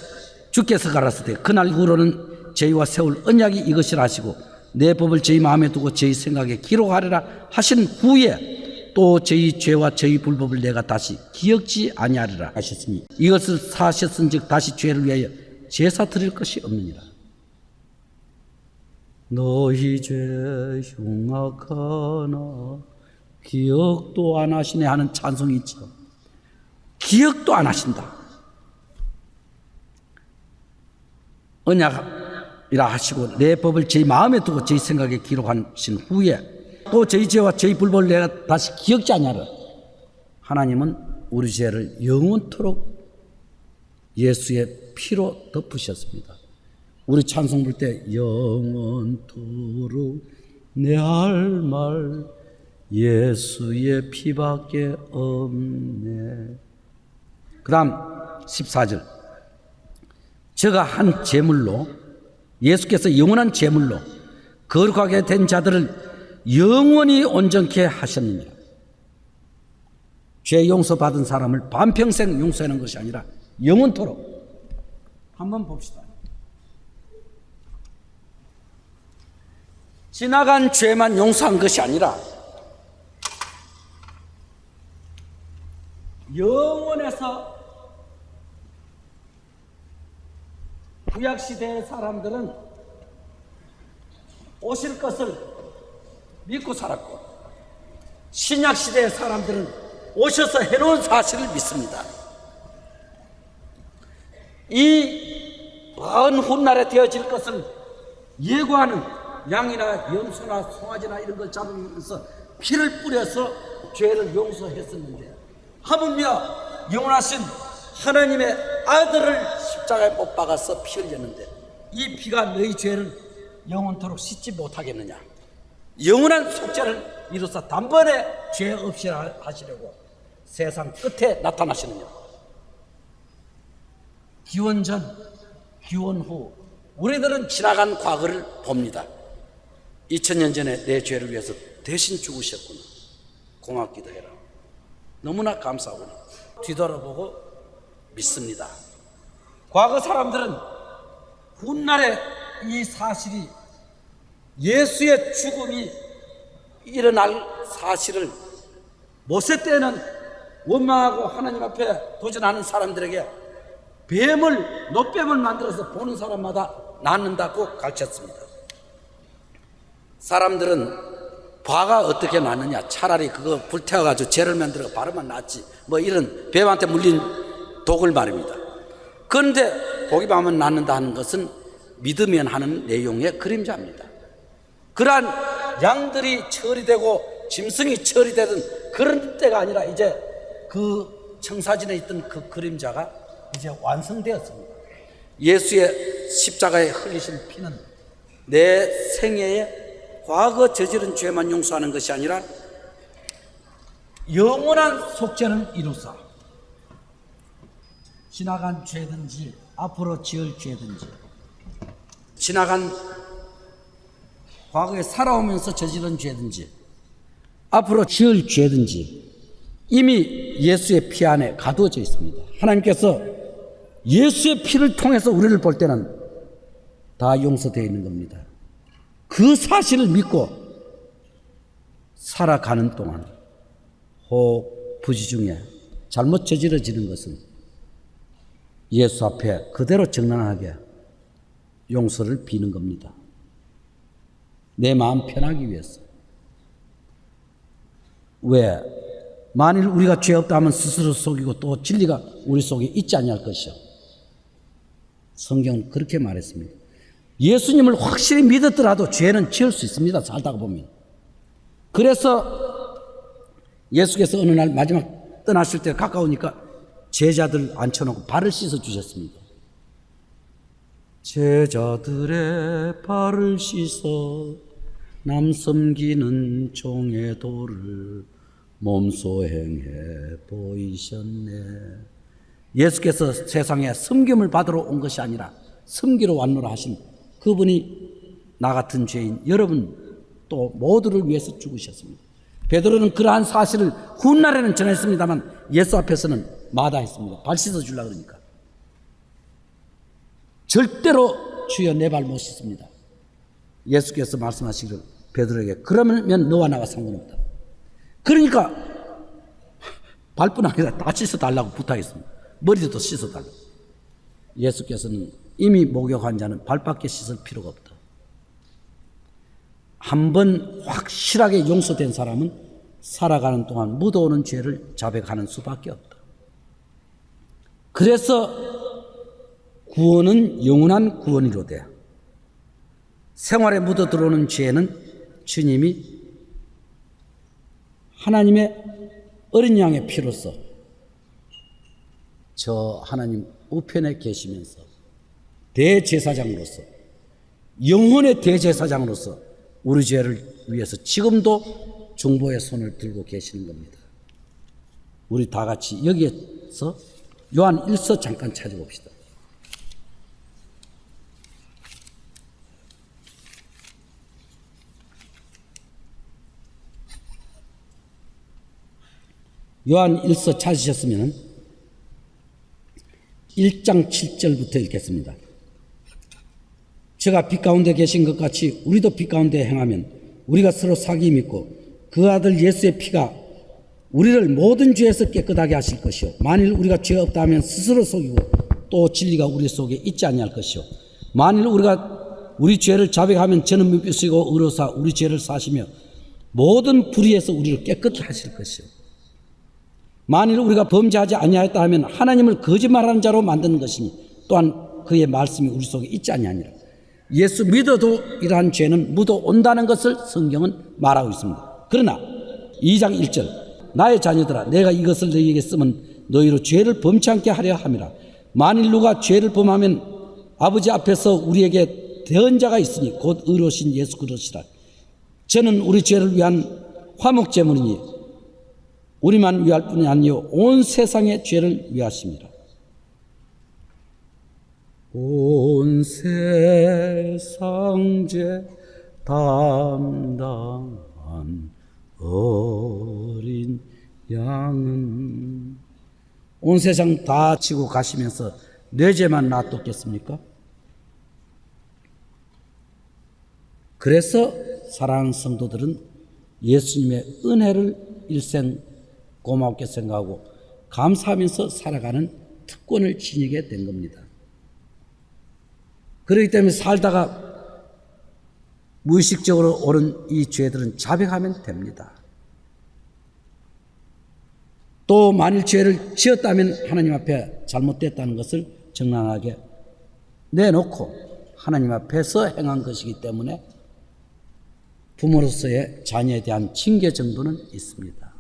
주께서 가라사대 그날 이후로는 저희와 세울 언약이 이것이라 하시고 내 법을 저희 마음에 두고 저희 생각에 기록하리라 하신 후에 또 저희 죄와 저희 불법을 내가 다시 기억지 아니하리라 하셨으니 이것을 사하셨은즉 다시 죄를 위하여 제사 드릴 것이 없느니라. 너희 죄 흉악하나 기억도 안 하시네 하는 찬송이 있죠. 기억도 안 하신다. 언약이라 하시고 내 법을 저희 마음에 두고 저희 생각에 기록하신 후에 또 저희 죄와 저희 불법을 내가 다시 기억지 아니하라. 하나님은 우리 죄를 영원토록 예수의 피로 덮으셨습니다. 우리 찬송 부를 때 영원토록 내 할 말 예수의 피밖에 없네. 그 다음 14절 저가 한 제물로 예수께서 영원한 제물로 거룩하게 된 자들을 영원히 온전케 하셨느니라. 죄 용서받은 사람을 반평생 용서하는 것이 아니라 영원토록. 한번 봅시다. 지나간 죄만 용서한 것이 아니라 영원에서 구약시대의 사람들은 오실 것을 믿고 살았고 신약시대의 사람들은 오셔서 해놓은 사실을 믿습니다. 이 마흔 훗날에 되어질 것을 예고하는 양이나 염소나 송아지나 이런 걸 잡으면서 피를 뿌려서 죄를 용서했었는데 하물며 영원하신 하나님의 아들을 십자가에 못 박아서 피 흘렸는데 이 피가 너희 죄를 영원토록 씻지 못하겠느냐. 영원한 속죄를 이루사 단번에 죄 없이 하시려고 세상 끝에 나타나시느냐. 기원 전, 기원 후 우리들은 지나간 과거를 봅니다. 2000년 전에 내 죄를 위해서 대신 죽으셨구나. 고맙기도 해라. 너무나 감사하구나. 뒤돌아보고 믿습니다. 과거 사람들은 훗날에 이 사실이 예수의 죽음이 일어날 사실을 모세 때는 원망하고 하나님 앞에 도전하는 사람들에게 노뱀을 만들어서 보는 사람마다 낳는다고 가르쳤습니다. 사람들은 과가 어떻게 낳느냐, 차라리 그거 불태워가지고 죄를 만들어 바르면 낫지, 뭐 이런 뱀한테 물린 독을 말입니다. 그런데 보기만 낫는다 하는 것은 믿으면 하는 내용의 그림자입니다. 그러한 양들이 처리되고 짐승이 처리되던 그런 때가 아니라 이제 그 청사진에 있던 그 그림자가 이제 완성되었습니다. 예수의 십자가에 흘리신 피는 내 생애에 과거 저지른 죄만 용서하는 것이 아니라 영원한 속죄를 이루사 지나간 죄든지 앞으로 지을 죄든지 지나간 과거에 살아오면서 저지른 죄든지 앞으로 지을 죄든지 이미 예수의 피 안에 가두어져 있습니다. 하나님께서 예수의 피를 통해서 우리를 볼 때는 다 용서되어 있는 겁니다. 그 사실을 믿고 살아가는 동안 혹 부지 중에 잘못 저지러지는 것은 예수 앞에 그대로 정당하게 용서를 비는 겁니다. 내 마음 편하기 위해서. 왜? 만일 우리가 죄 없다 하면 스스로 속이고 또 진리가 우리 속에 있지 아니할 것이요. 성경은 그렇게 말했습니다. 예수님을 확실히 믿었더라도 죄는 지을 수 있습니다. 살다가 보면. 그래서 예수께서 어느 날 마지막 떠나실 때 가까우니까 제자들 앉혀놓고 발을 씻어 주셨습니다. 제자들의 발을 씻어 남 섬기는 종의 도를 몸소 행해 보이셨네. 예수께서 세상에 섬김을 받으러 온 것이 아니라 섬기러 왔노라 하신 그분이 나 같은 죄인 여러분 또 모두를 위해서 죽으셨습니다. 베드로는 그러한 사실을 훗날에는 전했습니다만 예수 앞에서는 마다했습니다. 발 씻어 주려고 그러니까. 절대로 주여 내 발 못 씻습니다. 예수께서 말씀하시기를 베드로에게 그러면 너와 나와 상관없다. 그러니까 발뿐 아니라 다 씻어달라고 부탁했습니다. 머리도 씻어달라고. 예수께서는 이미 목욕한 자는 발밖에 씻을 필요가 없다. 한번 확실하게 용서된 사람은 살아가는 동안 묻어오는 죄를 자백하는 수밖에 없다. 그래서 구원은 영원한 구원이로되 생활에 묻어 들어오는 죄는 주님이 하나님의 어린 양의 피로서 저 하나님 우편에 계시면서 대제사장으로서 영혼의 대제사장으로서 우리 죄를 위해서 지금도 중보의 손을 들고 계시는 겁니다. 우리 다 같이 여기에서 요한 1서 잠깐 찾아봅시다. 요한 1서 찾으셨으면 1장 7절부터 읽겠습니다. 제가 빛 가운데 계신 것 같이 우리도 빛 가운데 행하면 우리가 서로 사귐이 있고 그 아들 예수의 피가 우리를 모든 죄에서 깨끗하게 하실 것이요 만일 우리가 죄 없다 하면 스스로 속이고 또 진리가 우리 속에 있지 아니할 것이요 만일 우리가 우리 죄를 자백하면 저는 미쁘시고 의로사 우리 죄를 사시며 모든 불의에서 우리를 깨끗하게 하실 것이요 만일 우리가 범죄하지 아니하였다 하면 하나님을 거짓말하는 자로 만드는 것이니 또한 그의 말씀이 우리 속에 있지 아니하니라. 예수 믿어도 이러한 죄는 묻어온다는 것을 성경은 말하고 있습니다. 그러나 2장 1절 나의 자녀들아 내가 이것을 너희에게 쓰면 너희로 죄를 범치 않게 하려 함이라. 만일 누가 죄를 범하면 아버지 앞에서 우리에게 대언자가 있으니 곧 의로우신 예수 그리스도시라. 저는 우리 죄를 위한 화목제물이니 우리만 위할 뿐이 아니요 온 세상의 죄를 위하심이라. 온 세상 죄 담당한 어린 양은 온 세상 다 지고 가시면서 내 죄만 놔뒀겠습니까? 그래서 사랑하는 성도들은 예수님의 은혜를 일생 고맙게 생각하고 감사하면서 살아가는 특권을 지니게 된 겁니다. 그렇기 때문에 살다가 무의식적으로 옳은 이 죄들은 자백하면 됩니다. 또 만일 죄를 지었다면 하나님 앞에 잘못됐다는 것을 정당하게 내놓고 하나님 앞에서 행한 것이기 때문에 부모로서의 자녀에 대한 징계 정도는 있습니다.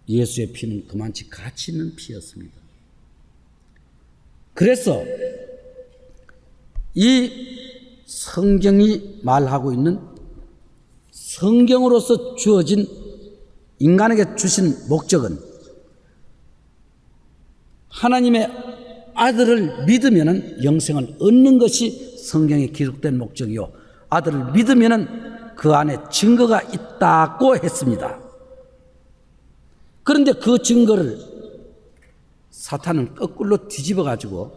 예수의 피는 그만치 가치 있는 피였습니다. 그래서 이 성경이 말하고 있는 성경으로서 주어진 인간에게 주신 목적은 하나님의 아들을 믿으면 영생을 얻는 것이 성경에 기록된 목적이요 아들을 믿으면 그 안에 증거가 있다고 했습니다. 그런데 그 증거를 사탄은 거꾸로 뒤집어 가지고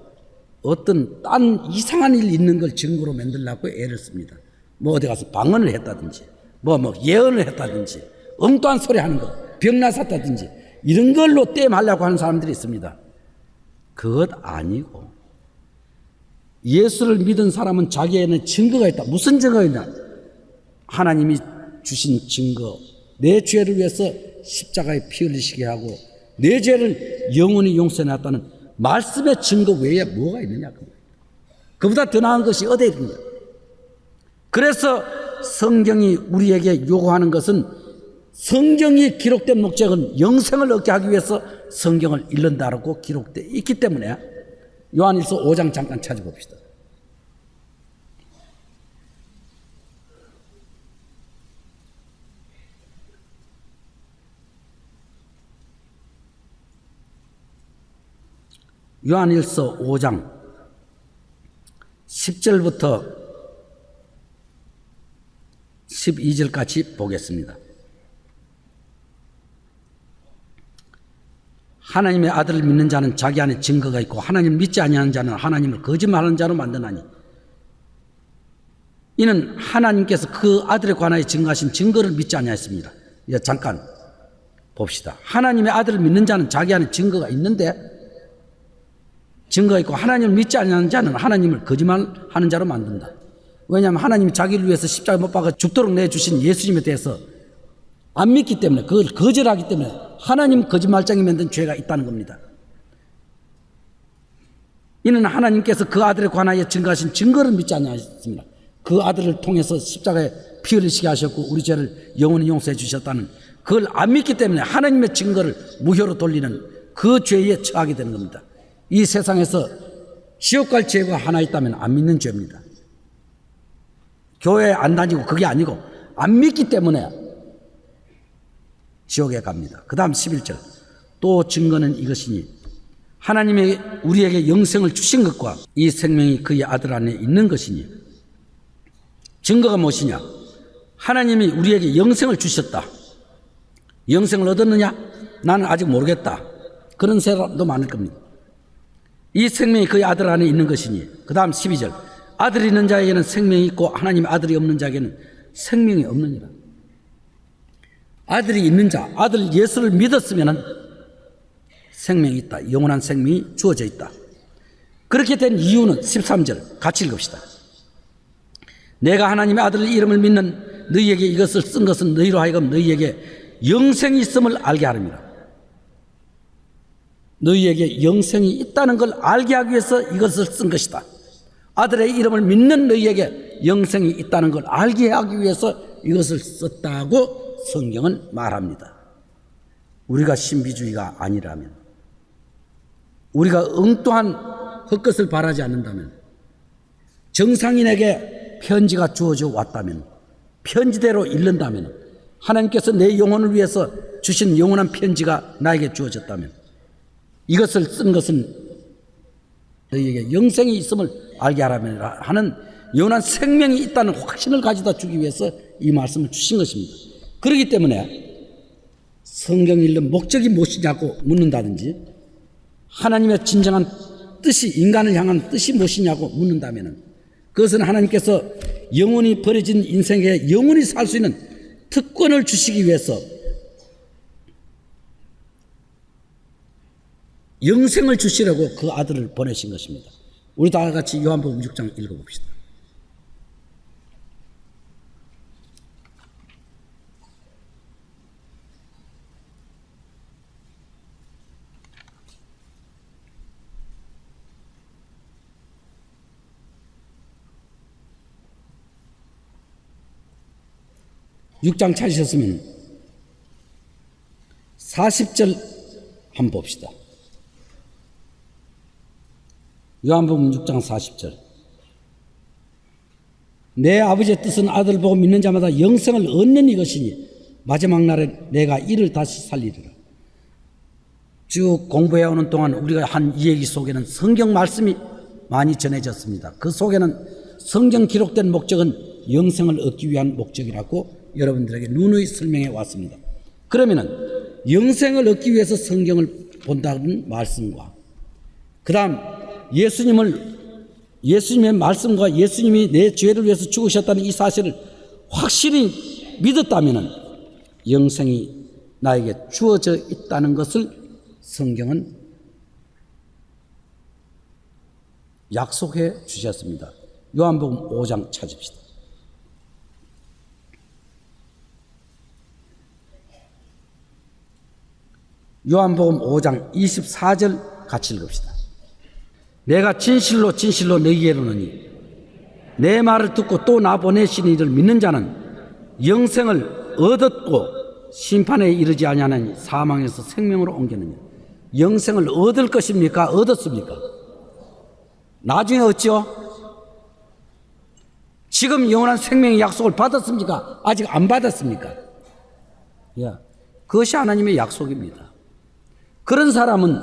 어떤 딴 이상한 일 있는 걸 증거로 만들려고 애를 씁니다. 뭐 어디 가서 방언을 했다든지 뭐 예언을 했다든지 엉뚱한 소리 하는 거 병나섰다든지 이런 걸로 떼말려고 하는 사람들이 있습니다. 그것 아니고 예수를 믿은 사람은 자기에는 증거가 있다. 무슨 증거가 있냐? 하나님이 주신 증거, 내 죄를 위해서 십자가에 피 흘리시게 하고 내 죄를 영원히 용서해놨다는 말씀의 증거 외에 뭐가 있느냐. 그보다 더 나은 것이 어디에 있느냐. 그래서 성경이 우리에게 요구하는 것은 성경이 기록된 목적은 영생을 얻게 하기 위해서 성경을 읽는다라고 기록되어 있기 때문에 요한일서 5장 잠깐 찾아봅시다. 요한일서 5장 10절부터 12절까지 보겠습니다. 하나님의 아들을 믿는 자는 자기 안에 증거가 있고 하나님을 믿지 아니하는 자는 하나님을 거짓말하는 자로 만드나니 이는 하나님께서 그 아들에 관하여 증거하신 증거를 믿지 아니하였습니다. 이제 잠깐 봅시다. 하나님의 아들을 믿는 자는 자기 안에 증거가 있는데 증거가 있고 하나님을 믿지 않는 자는 하나님을 거짓말하는 자로 만든다. 왜냐하면 하나님이 자기를 위해서 십자가에 못 박아 죽도록 내주신 예수님에 대해서 안 믿기 때문에, 그걸 거절하기 때문에 하나님 거짓말장이 만든 죄가 있다는 겁니다. 이는 하나님께서 그 아들에 관하여 증거하신 증거를 믿지 않으셨습니다. 그 아들을 통해서 십자가에 피 흘리시게 하셨고 우리 죄를 영원히 용서해 주셨다는 그걸 안 믿기 때문에 하나님의 증거를 무효로 돌리는 그 죄에 처하게 되는 겁니다. 이 세상에서 지옥 갈 죄가 하나 있다면 안 믿는 죄입니다. 교회에 안 다니고 그게 아니고 안 믿기 때문에 지옥에 갑니다. 그 다음 11절 또 증거는 이것이니 하나님이 우리에게 영생을 주신 것과 이 생명이 그의 아들 안에 있는 것이니 증거가 무엇이냐? 하나님이 우리에게 영생을 주셨다. 영생을 얻었느냐? 나는 아직 모르겠다. 그런 사람도 많을 겁니다. 이 생명이 그의 아들 안에 있는 것이니 그 다음 12절 아들이 있는 자에게는 생명이 있고 하나님의 아들이 없는 자에게는 생명이 없느니라. 아들이 있는 자, 아들 예수를 믿었으면 생명이 있다. 영원한 생명이 주어져 있다. 그렇게 된 이유는 13절 같이 읽읍시다. 내가 하나님의 아들 이름을 믿는 너희에게 이것을 쓴 것은 너희로 하여금 너희에게 영생이 있음을 알게 하렵니다. 너희에게 영생이 있다는 걸 알게 하기 위해서 이것을 쓴 것이다. 아들의 이름을 믿는 너희에게 영생이 있다는 걸 알게 하기 위해서 이것을 썼다고 성경은 말합니다. 우리가 신비주의가 아니라면, 우리가 엉뚱한 헛것을 바라지 않는다면, 정상인에게 편지가 주어져 왔다면, 편지대로 읽는다면, 하나님께서 내 영혼을 위해서 주신 영원한 편지가 나에게 주어졌다면 이것을 쓴 것은 너희에게 영생이 있음을 알게 하는 영원한 생명이 있다는 확신을 가져다 주기 위해서 이 말씀을 주신 것입니다. 그렇기 때문에 성경 읽는 목적이 무엇이냐고 묻는다든지 하나님의 진정한 뜻이 인간을 향한 뜻이 무엇이냐고 묻는다면 그것은 하나님께서 영원히 버려진 인생에 영원히 살 수 있는 특권을 주시기 위해서 영생을 주시려고 그 아들을 보내신 것입니다. 우리 다 같이 요한복음 6장 읽어봅시다. 육 장 찾으셨으면 40절 한번 봅시다. 요한복음 6장 40절 내 아버지의 뜻은 아들을 보고 믿는 자마다 영생을 얻는 이것이니 마지막 날에 내가 이를 다시 살리리라. 쭉 공부해오는 동안 우리가 한 이 얘기 속에는 성경 말씀이 많이 전해졌습니다. 그 속에는 성경 기록된 목적은 영생을 얻기 위한 목적이라고 여러분들에게 누누이 설명해 왔습니다. 그러면은 영생을 얻기 위해서 성경을 본다는 말씀과 그 다음 예수님의 말씀과 예수님이 내 죄를 위해서 죽으셨다는 이 사실을 확실히 믿었다면 영생이 나에게 주어져 있다는 것을 성경은 약속해 주셨습니다. 요한복음 5장 찾읍시다. 요한복음 5장 24절 같이 읽읍시다. 내가 진실로 진실로 너희에게 이르노니 내 말을 듣고 또 나 보내신 이를 믿는 자는 영생을 얻었고 심판에 이르지 아니하나니 사망에서 생명으로 옮겼느냐. 영생을 얻을 것입니까? 얻었습니까? 나중에 얻죠? 지금 영원한 생명의 약속을 받았습니까? 아직 안 받았습니까? 예, 그것이 하나님의 약속입니다. 그런 사람은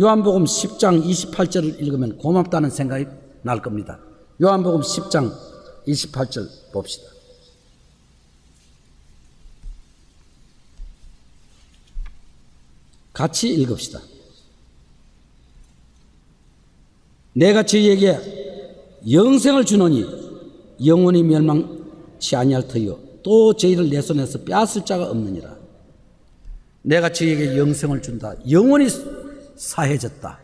요한복음 10장 28절을 읽으면 고맙다는 생각이 날 겁니다. 요한복음 10장 28절 봅시다. 같이 읽읍시다. 내가 저희에게 영생을 주노니 영원히 멸망치 아니할 터이요 또 저희를 내 손에서 빼앗을 자가 없느니라. 내가 저희에게 영생을 준다. 영원히 사해졌다.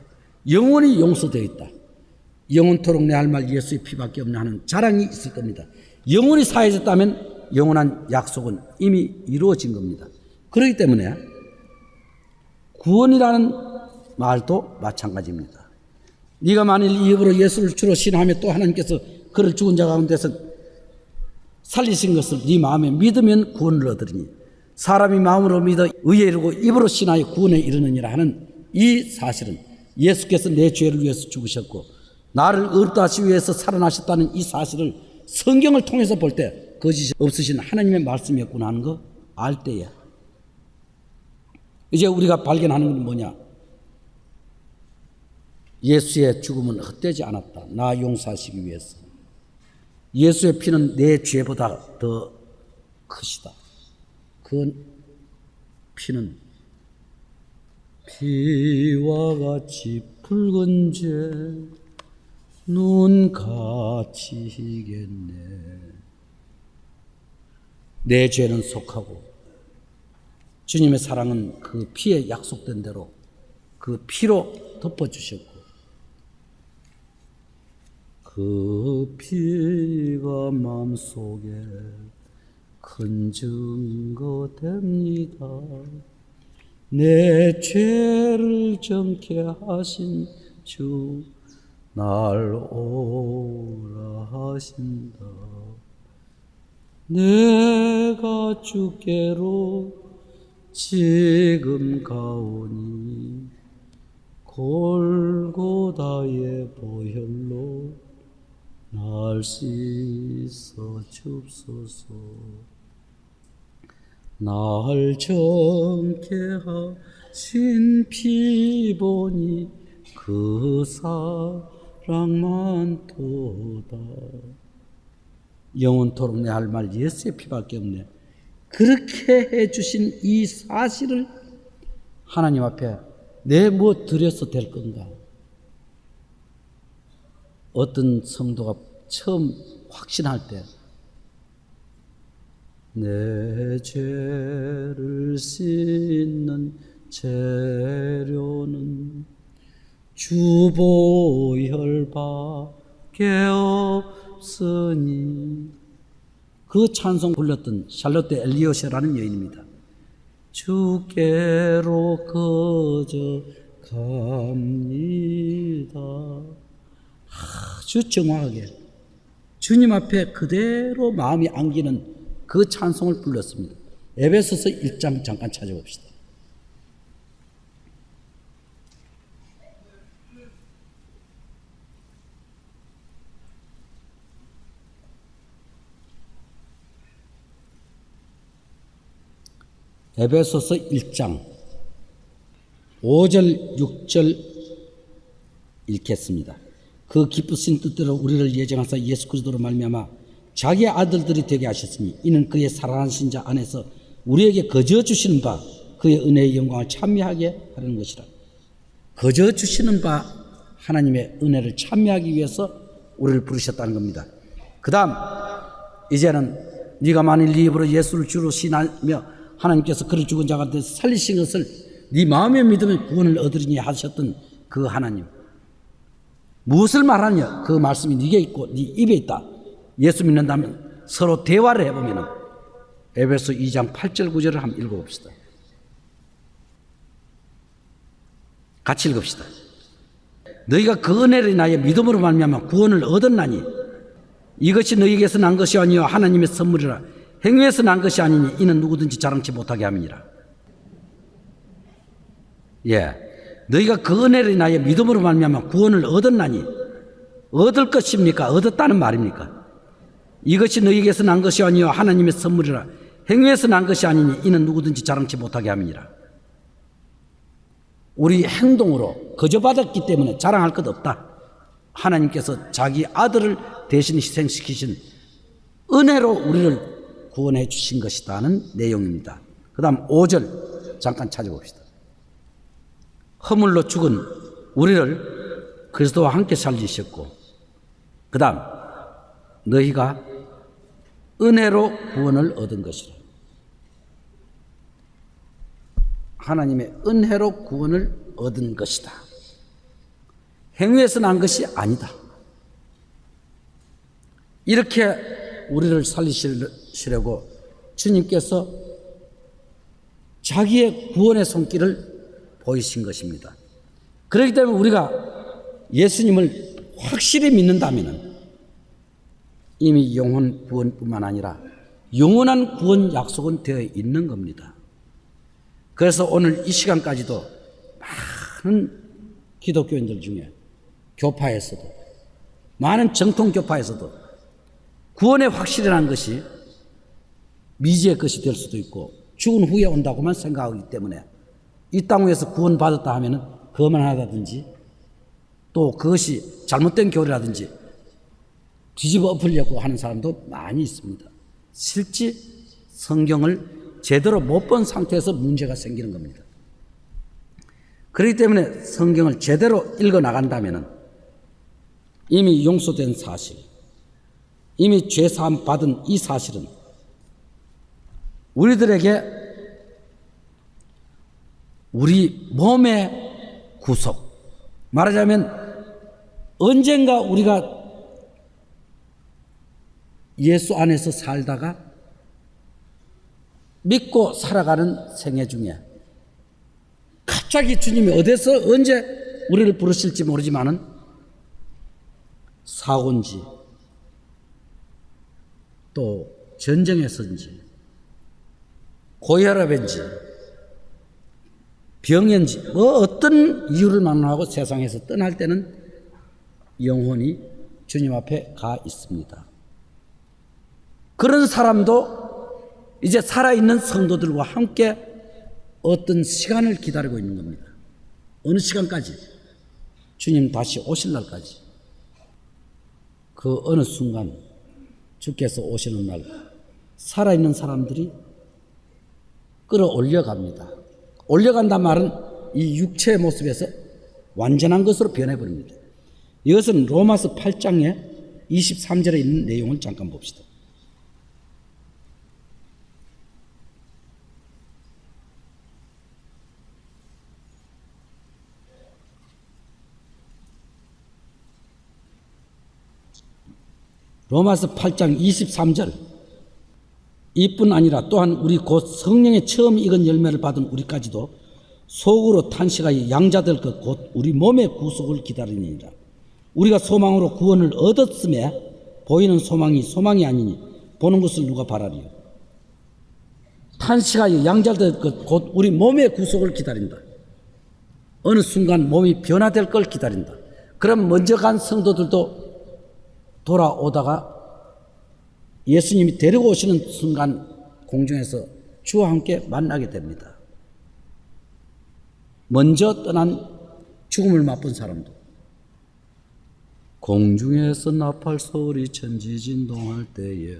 영원히 용서되어 있다. 영원토록 내 할 말 예수의 피밖에 없는 하는 자랑이 있을 겁니다. 영원히 사해졌다면 영원한 약속은 이미 이루어진 겁니다. 그렇기 때문에 구원이라는 말도 마찬가지입니다. 네가 만일 이 입으로 예수를 주로 신하며 또 하나님께서 그를 죽은 자 가운데서 살리신 것을 네 마음에 믿으면 구원을 얻으리니 사람이 마음으로 믿어 의에 이르고 입으로 신하여 구원에 이르느니라 하는 이 사실은 예수께서 내 죄를 위해서 죽으셨고 나를 의롭다 하시기 위해서 살아나셨다는 이 사실을 성경을 통해서 볼 때 거짓이 없으신 하나님의 말씀이었구나 하는 거 알 때야. 이제 우리가 발견하는 건 뭐냐? 예수의 죽음은 헛되지 않았다. 나 용서하시기 위해서. 예수의 피는 내 죄보다 더 크시다. 그 피는 피와 같이 붉은 죄 눈같이 희겠네. 내 죄는 속하고 주님의 사랑은 그 피에 약속된 대로 그 피로 덮어주셨고 그 피가 마음속에 큰 증거 됩니다. 내 죄를 정케 하신 주 날 오라 하신다. 내가 주께로 지금 가오니 골고다의 보혈로 날 씻어 줍소서. 날 정케 하신 피 보니 그 사랑만 도다. 영원토록 내 할 말 예수의 피밖에 없네. 그렇게 해주신 이 사실을 하나님 앞에 내 뭐 드려서 될 건가? 어떤 성도가 처음 확신할 때 내 죄를 씻는 재료는 주보혈밖에 없으니 그 찬송 불렀던 샬롯데 엘리오시라는 여인입니다. 주께로 거저 갑니다. 아주 정확하게 주님 앞에 그대로 마음이 안기는 그 찬송을 불렀습니다. 에베소서 1장 잠깐 찾아봅시다. 에베소서 1장 5절 6절 읽겠습니다. 그 기쁘신 뜻대로 우리를 예정하사 예수 그리스도로 말미암아 자기의 아들들이 되게 하셨으니 이는 그의 사랑하신 자 안에서 우리에게 거저 주시는 바 그의 은혜의 영광을 찬미하게 하려는 것이라. 거저 주시는 바 하나님의 은혜를 찬미하기 위해서 우리를 부르셨다는 겁니다. 그 다음 이제는 네가 만일 네 입으로 예수를 주로 신하며 하나님께서 그를 죽은 자 가운데 살리신 것을 네 마음에 믿으면 구원을 얻으리니 하셨던 그 하나님, 무엇을 말하느냐? 그 말씀이 네게 있고 네 입에 있다. 예수 믿는다면 서로 대화를 해보면 에베소 2장 8절 9절을 한번 읽어봅시다. 같이 읽읍시다. 너희가 그 은혜를 인하여 믿음으로 말미암아 구원을 얻었나니 이것이 너희에게서 난 것이 아니요 하나님의 선물이라. 행위에서 난 것이 아니니 이는 누구든지 자랑치 못하게 함이니라. 너희가 그 은혜를 인하여 믿음으로 말미암아 구원을 얻었나니 얻을 것입니까? 얻었다는 말입니까? 이것이 너희에게서 난 것이 아니요 하나님의 선물이라. 행위에서 난 것이 아니니 이는 누구든지 자랑치 못하게 함이니라. 우리 행동으로 거저받았기 때문에 자랑할 것 없다. 하나님께서 자기 아들을 대신 희생시키신 은혜로 우리를 구원해 주신 것이다는 내용입니다. 그 다음 5절 잠깐 찾아봅시다. 허물로 죽은 우리를 그리스도와 함께 살리셨고, 그 다음 너희가 은혜로 구원을 얻은 것이라. 하나님의 은혜로 구원을 얻은 것이다. 행위에서 난 것이 아니다. 이렇게 우리를 살리시려고 주님께서 자기의 구원의 손길을 보이신 것입니다. 그렇기 때문에 우리가 예수님을 확실히 믿는다면 이미 영혼 구원뿐만 아니라 영원한 구원 약속은 되어 있는 겁니다. 그래서 오늘 이 시간까지도 많은 기독교인들 중에 교파에서도 많은 정통 교파에서도 구원의 확실이라는 것이 미지의 것이 될 수도 있고 죽은 후에 온다고만 생각하기 때문에 이 땅 위에서 구원받았다 하면은 거만하다든지 또 그것이 잘못된 교리라든지 뒤집어 엎으려고 하는 사람도 많이 있습니다. 실제 성경을 제대로 못 본 상태에서 문제가 생기는 겁니다. 그렇기 때문에 성경을 제대로 읽어 나간다면 이미 용서된 사실, 이미 죄사함 받은 이 사실은 우리들에게 우리 몸의 구속, 말하자면 언젠가 우리가 예수 안에서 살다가 믿고 살아가는 생애 중에 갑자기 주님이 어디서 언제 우리를 부르실지 모르지만은 사고인지 또 전쟁에서인지 고혈압인지 병인지 어떤 이유를 만나고 세상에서 떠날 때는 영혼이 주님 앞에 가 있습니다. 그런 사람도 이제 살아있는 성도들과 함께 어떤 시간을 기다리고 있는 겁니다. 어느 시간까지? 주님 다시 오실 날까지. 그 어느 순간 주께서 오시는 날 살아있는 사람들이 끌어올려 갑니다. 올려간단 말은 이 육체의 모습에서 완전한 것으로 변해버립니다. 이것은 로마서 8장에 23절에 있는 내용을 잠깐 봅시다. 로마서 8장 23절. 이뿐 아니라 또한 우리 곧 성령의 처음 익은 열매를 받은 우리까지도 속으로 탄식하여 양자될 것 곧 우리 몸의 구속을 기다리니라. 우리가 소망으로 구원을 얻었음에 보이는 소망이 아니니 보는 것을 누가 바라리요. 탄식하여 양자될 것 곧 우리 몸의 구속을 기다린다. 어느 순간 몸이 변화될 걸 기다린다. 그럼 먼저 간 성도들도 돌아오다가 예수님이 데리고 오시는 순간 공중에서 주와 함께 만나게 됩니다. 먼저 떠난 죽음을 맛본 사람도 공중에서 나팔 소리 천지진동할 때에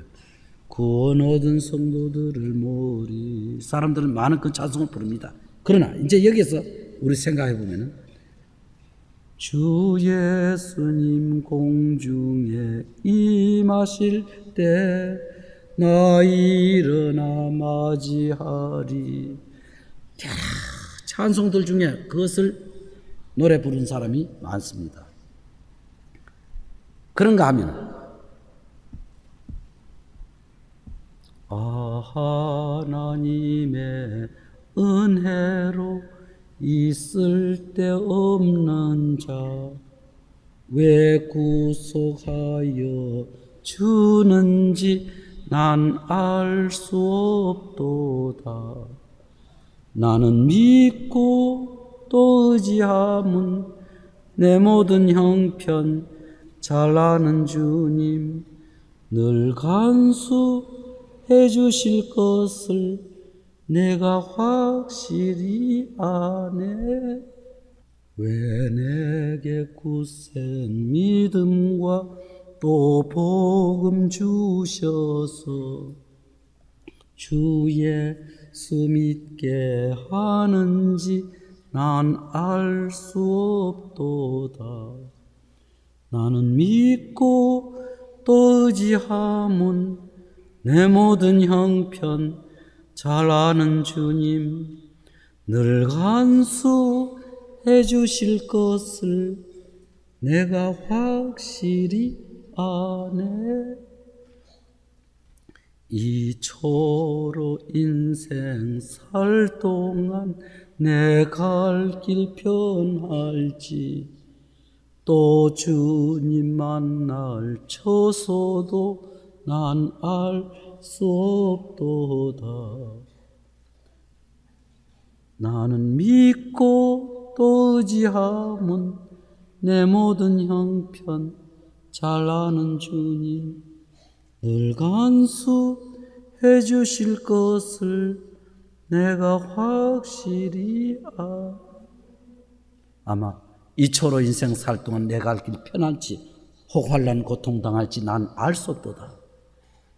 구원 얻은 성도들을 모으리. 사람들은 많은 그 찬송을 부릅니다. 그러나 이제 여기서 우리 생각해 보면은 주 예수님 공중에 임하실 때 나 일어나 맞이하리. 찬송들 중에 그것을 노래 부른 사람이 많습니다. 그런가 하면 하나님의 은혜로 있을 데 없는 자 왜 구속하여 주는지 난 알 수 없도다. 나는 믿고 또 의지함은 내 모든 형편 잘 아는 주님 늘 간수해 주실 것을 내가 확실히 아네. 왜 내게 굳센 믿음과 또 복음 주셔서 주 예수 믿게 하는지 난 알 수 없도다. 나는 믿고 또 의지함은 내 모든 형편 잘 아는 주님 늘 간수해 주실 것을 내가 확실히 아네. 이초로 인생 살 동안 내 갈 길 편할지 또 주님 만날 처소도 난 알 수 없도다. 나는 믿고 또 의지함은 내 모든 형편 잘 아는 주님 늘 간수해 주실 것을 내가 확실히 아마 이초로 인생 살 동안 내가 갈 길 편할지 혹 환난 고통 당할지 난 알 수 없도다.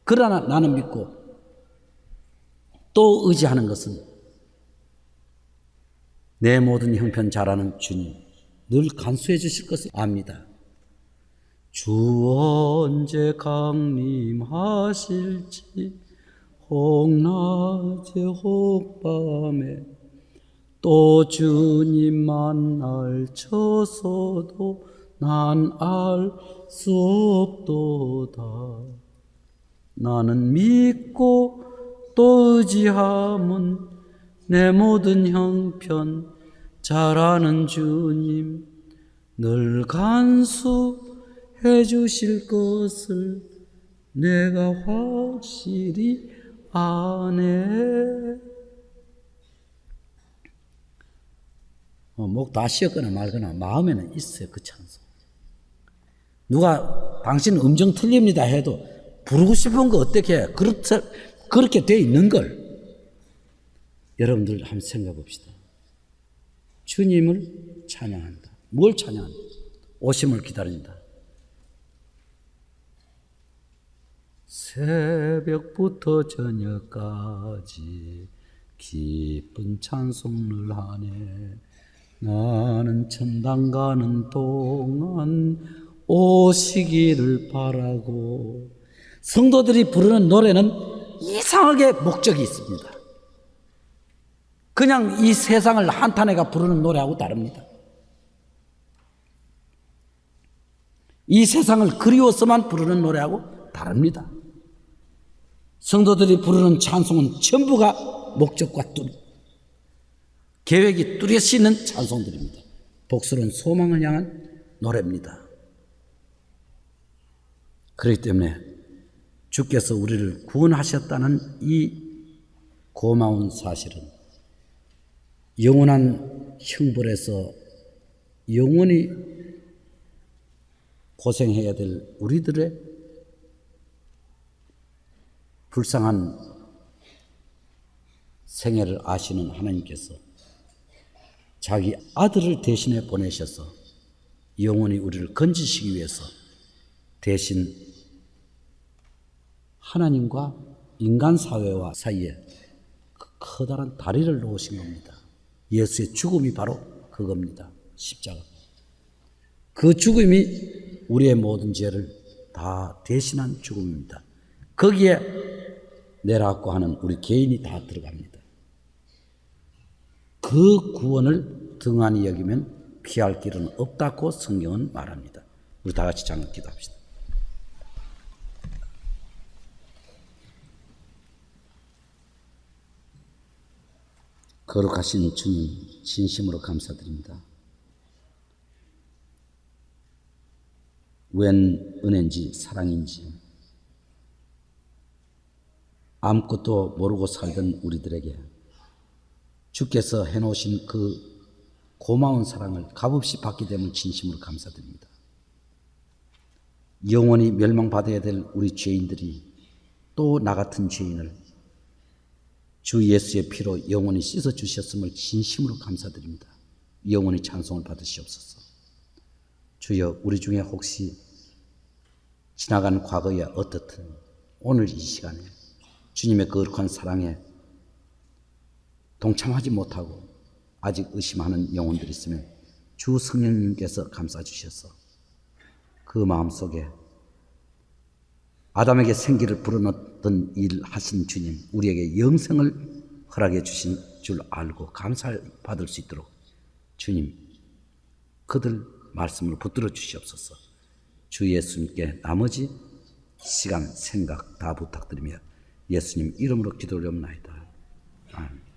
그러나 나는 믿고 또 의지하는 것은 내 모든 형편 잘 아는 주님 늘 간수해 주실 것을 압니다. 주 언제 강림하실지 혹 낮에 혹 밤에 또 주님 만날 처소도 난 알 수 없도다. 나는 믿고 또 의지함은 내 모든 형편 잘 아는 주님 늘 간수해 주실 것을 내가 확실히 아네. 목 다 쉬었거나 말거나 마음에는 있어요. 그 찬송. 누가 당신 음정 틀립니다 해도 부르고 싶은 거 어떻게 해? 그렇게 돼 있는 걸 여러분들 한번 생각해 봅시다. 주님을 찬양한다. 뭘 찬양한다? 오심을 기다린다. 새벽부터 저녁까지 기쁜 찬송을 하네. 나는 천당 가는 동안 오시기를 바라고. 성도들이 부르는 노래는 이상하게 목적이 있습니다. 그냥 이 세상을 한탄해가 부르는 노래하고 다릅니다. 이 세상을 그리워서만 부르는 노래하고 다릅니다. 성도들이 부르는 찬송은 전부가 목적과 계획이 뚜렷이 있는 찬송들입니다. 복스러운 소망을 향한 노래입니다. 그렇기 때문에 주께서 우리를 구원하셨다는 이 고마운 사실은 영원한 형벌에서 영원히 고생해야 될 우리들의 불쌍한 생애를 아시는 하나님께서 자기 아들을 대신해 보내셔서 영원히 우리를 건지시기 위해서 대신 하나님과 인간 사회와 사이에 그 커다란 다리를 놓으신 겁니다. 예수의 죽음이 바로 그겁니다. 십자가. 그 죽음이 우리의 모든 죄를 다 대신한 죽음입니다. 거기에 내라고 하는 우리 개인이 다 들어갑니다. 그 구원을 등한히 여기면 피할 길은 없다고 성경은 말합니다. 우리 다 같이 장을 기도합시다. 거룩하신 주님, 진심으로 감사드립니다. 웬 은혜인지 사랑인지 아무것도 모르고 살던 우리들에게 주께서 해놓으신 그 고마운 사랑을 값없이 받게 됨을 진심으로 감사드립니다. 영원히 멸망받아야 될 우리 죄인들이 또 나 같은 죄인을 주 예수의 피로 영원히 씻어주셨음을 진심으로 감사드립니다. 영원히 찬송을 받으시옵소서. 주여, 우리 중에 혹시 지나간 과거에 어떻든 오늘 이 시간에 주님의 거룩한 사랑에 동참하지 못하고 아직 의심하는 영혼들이 있으면 주 성령님께서 감싸주셔서 그 마음속에 아담에게 생기를 불어넣었던 일 하신 주님, 우리에게 영생을 허락해 주신 줄 알고 감사받을 수 있도록 주님, 그들 말씀을 붙들어 주시옵소서. 주 예수님께 나머지 시간, 생각 다 부탁드리며 예수님 이름으로 기도를 올려옵나이다. 아멘.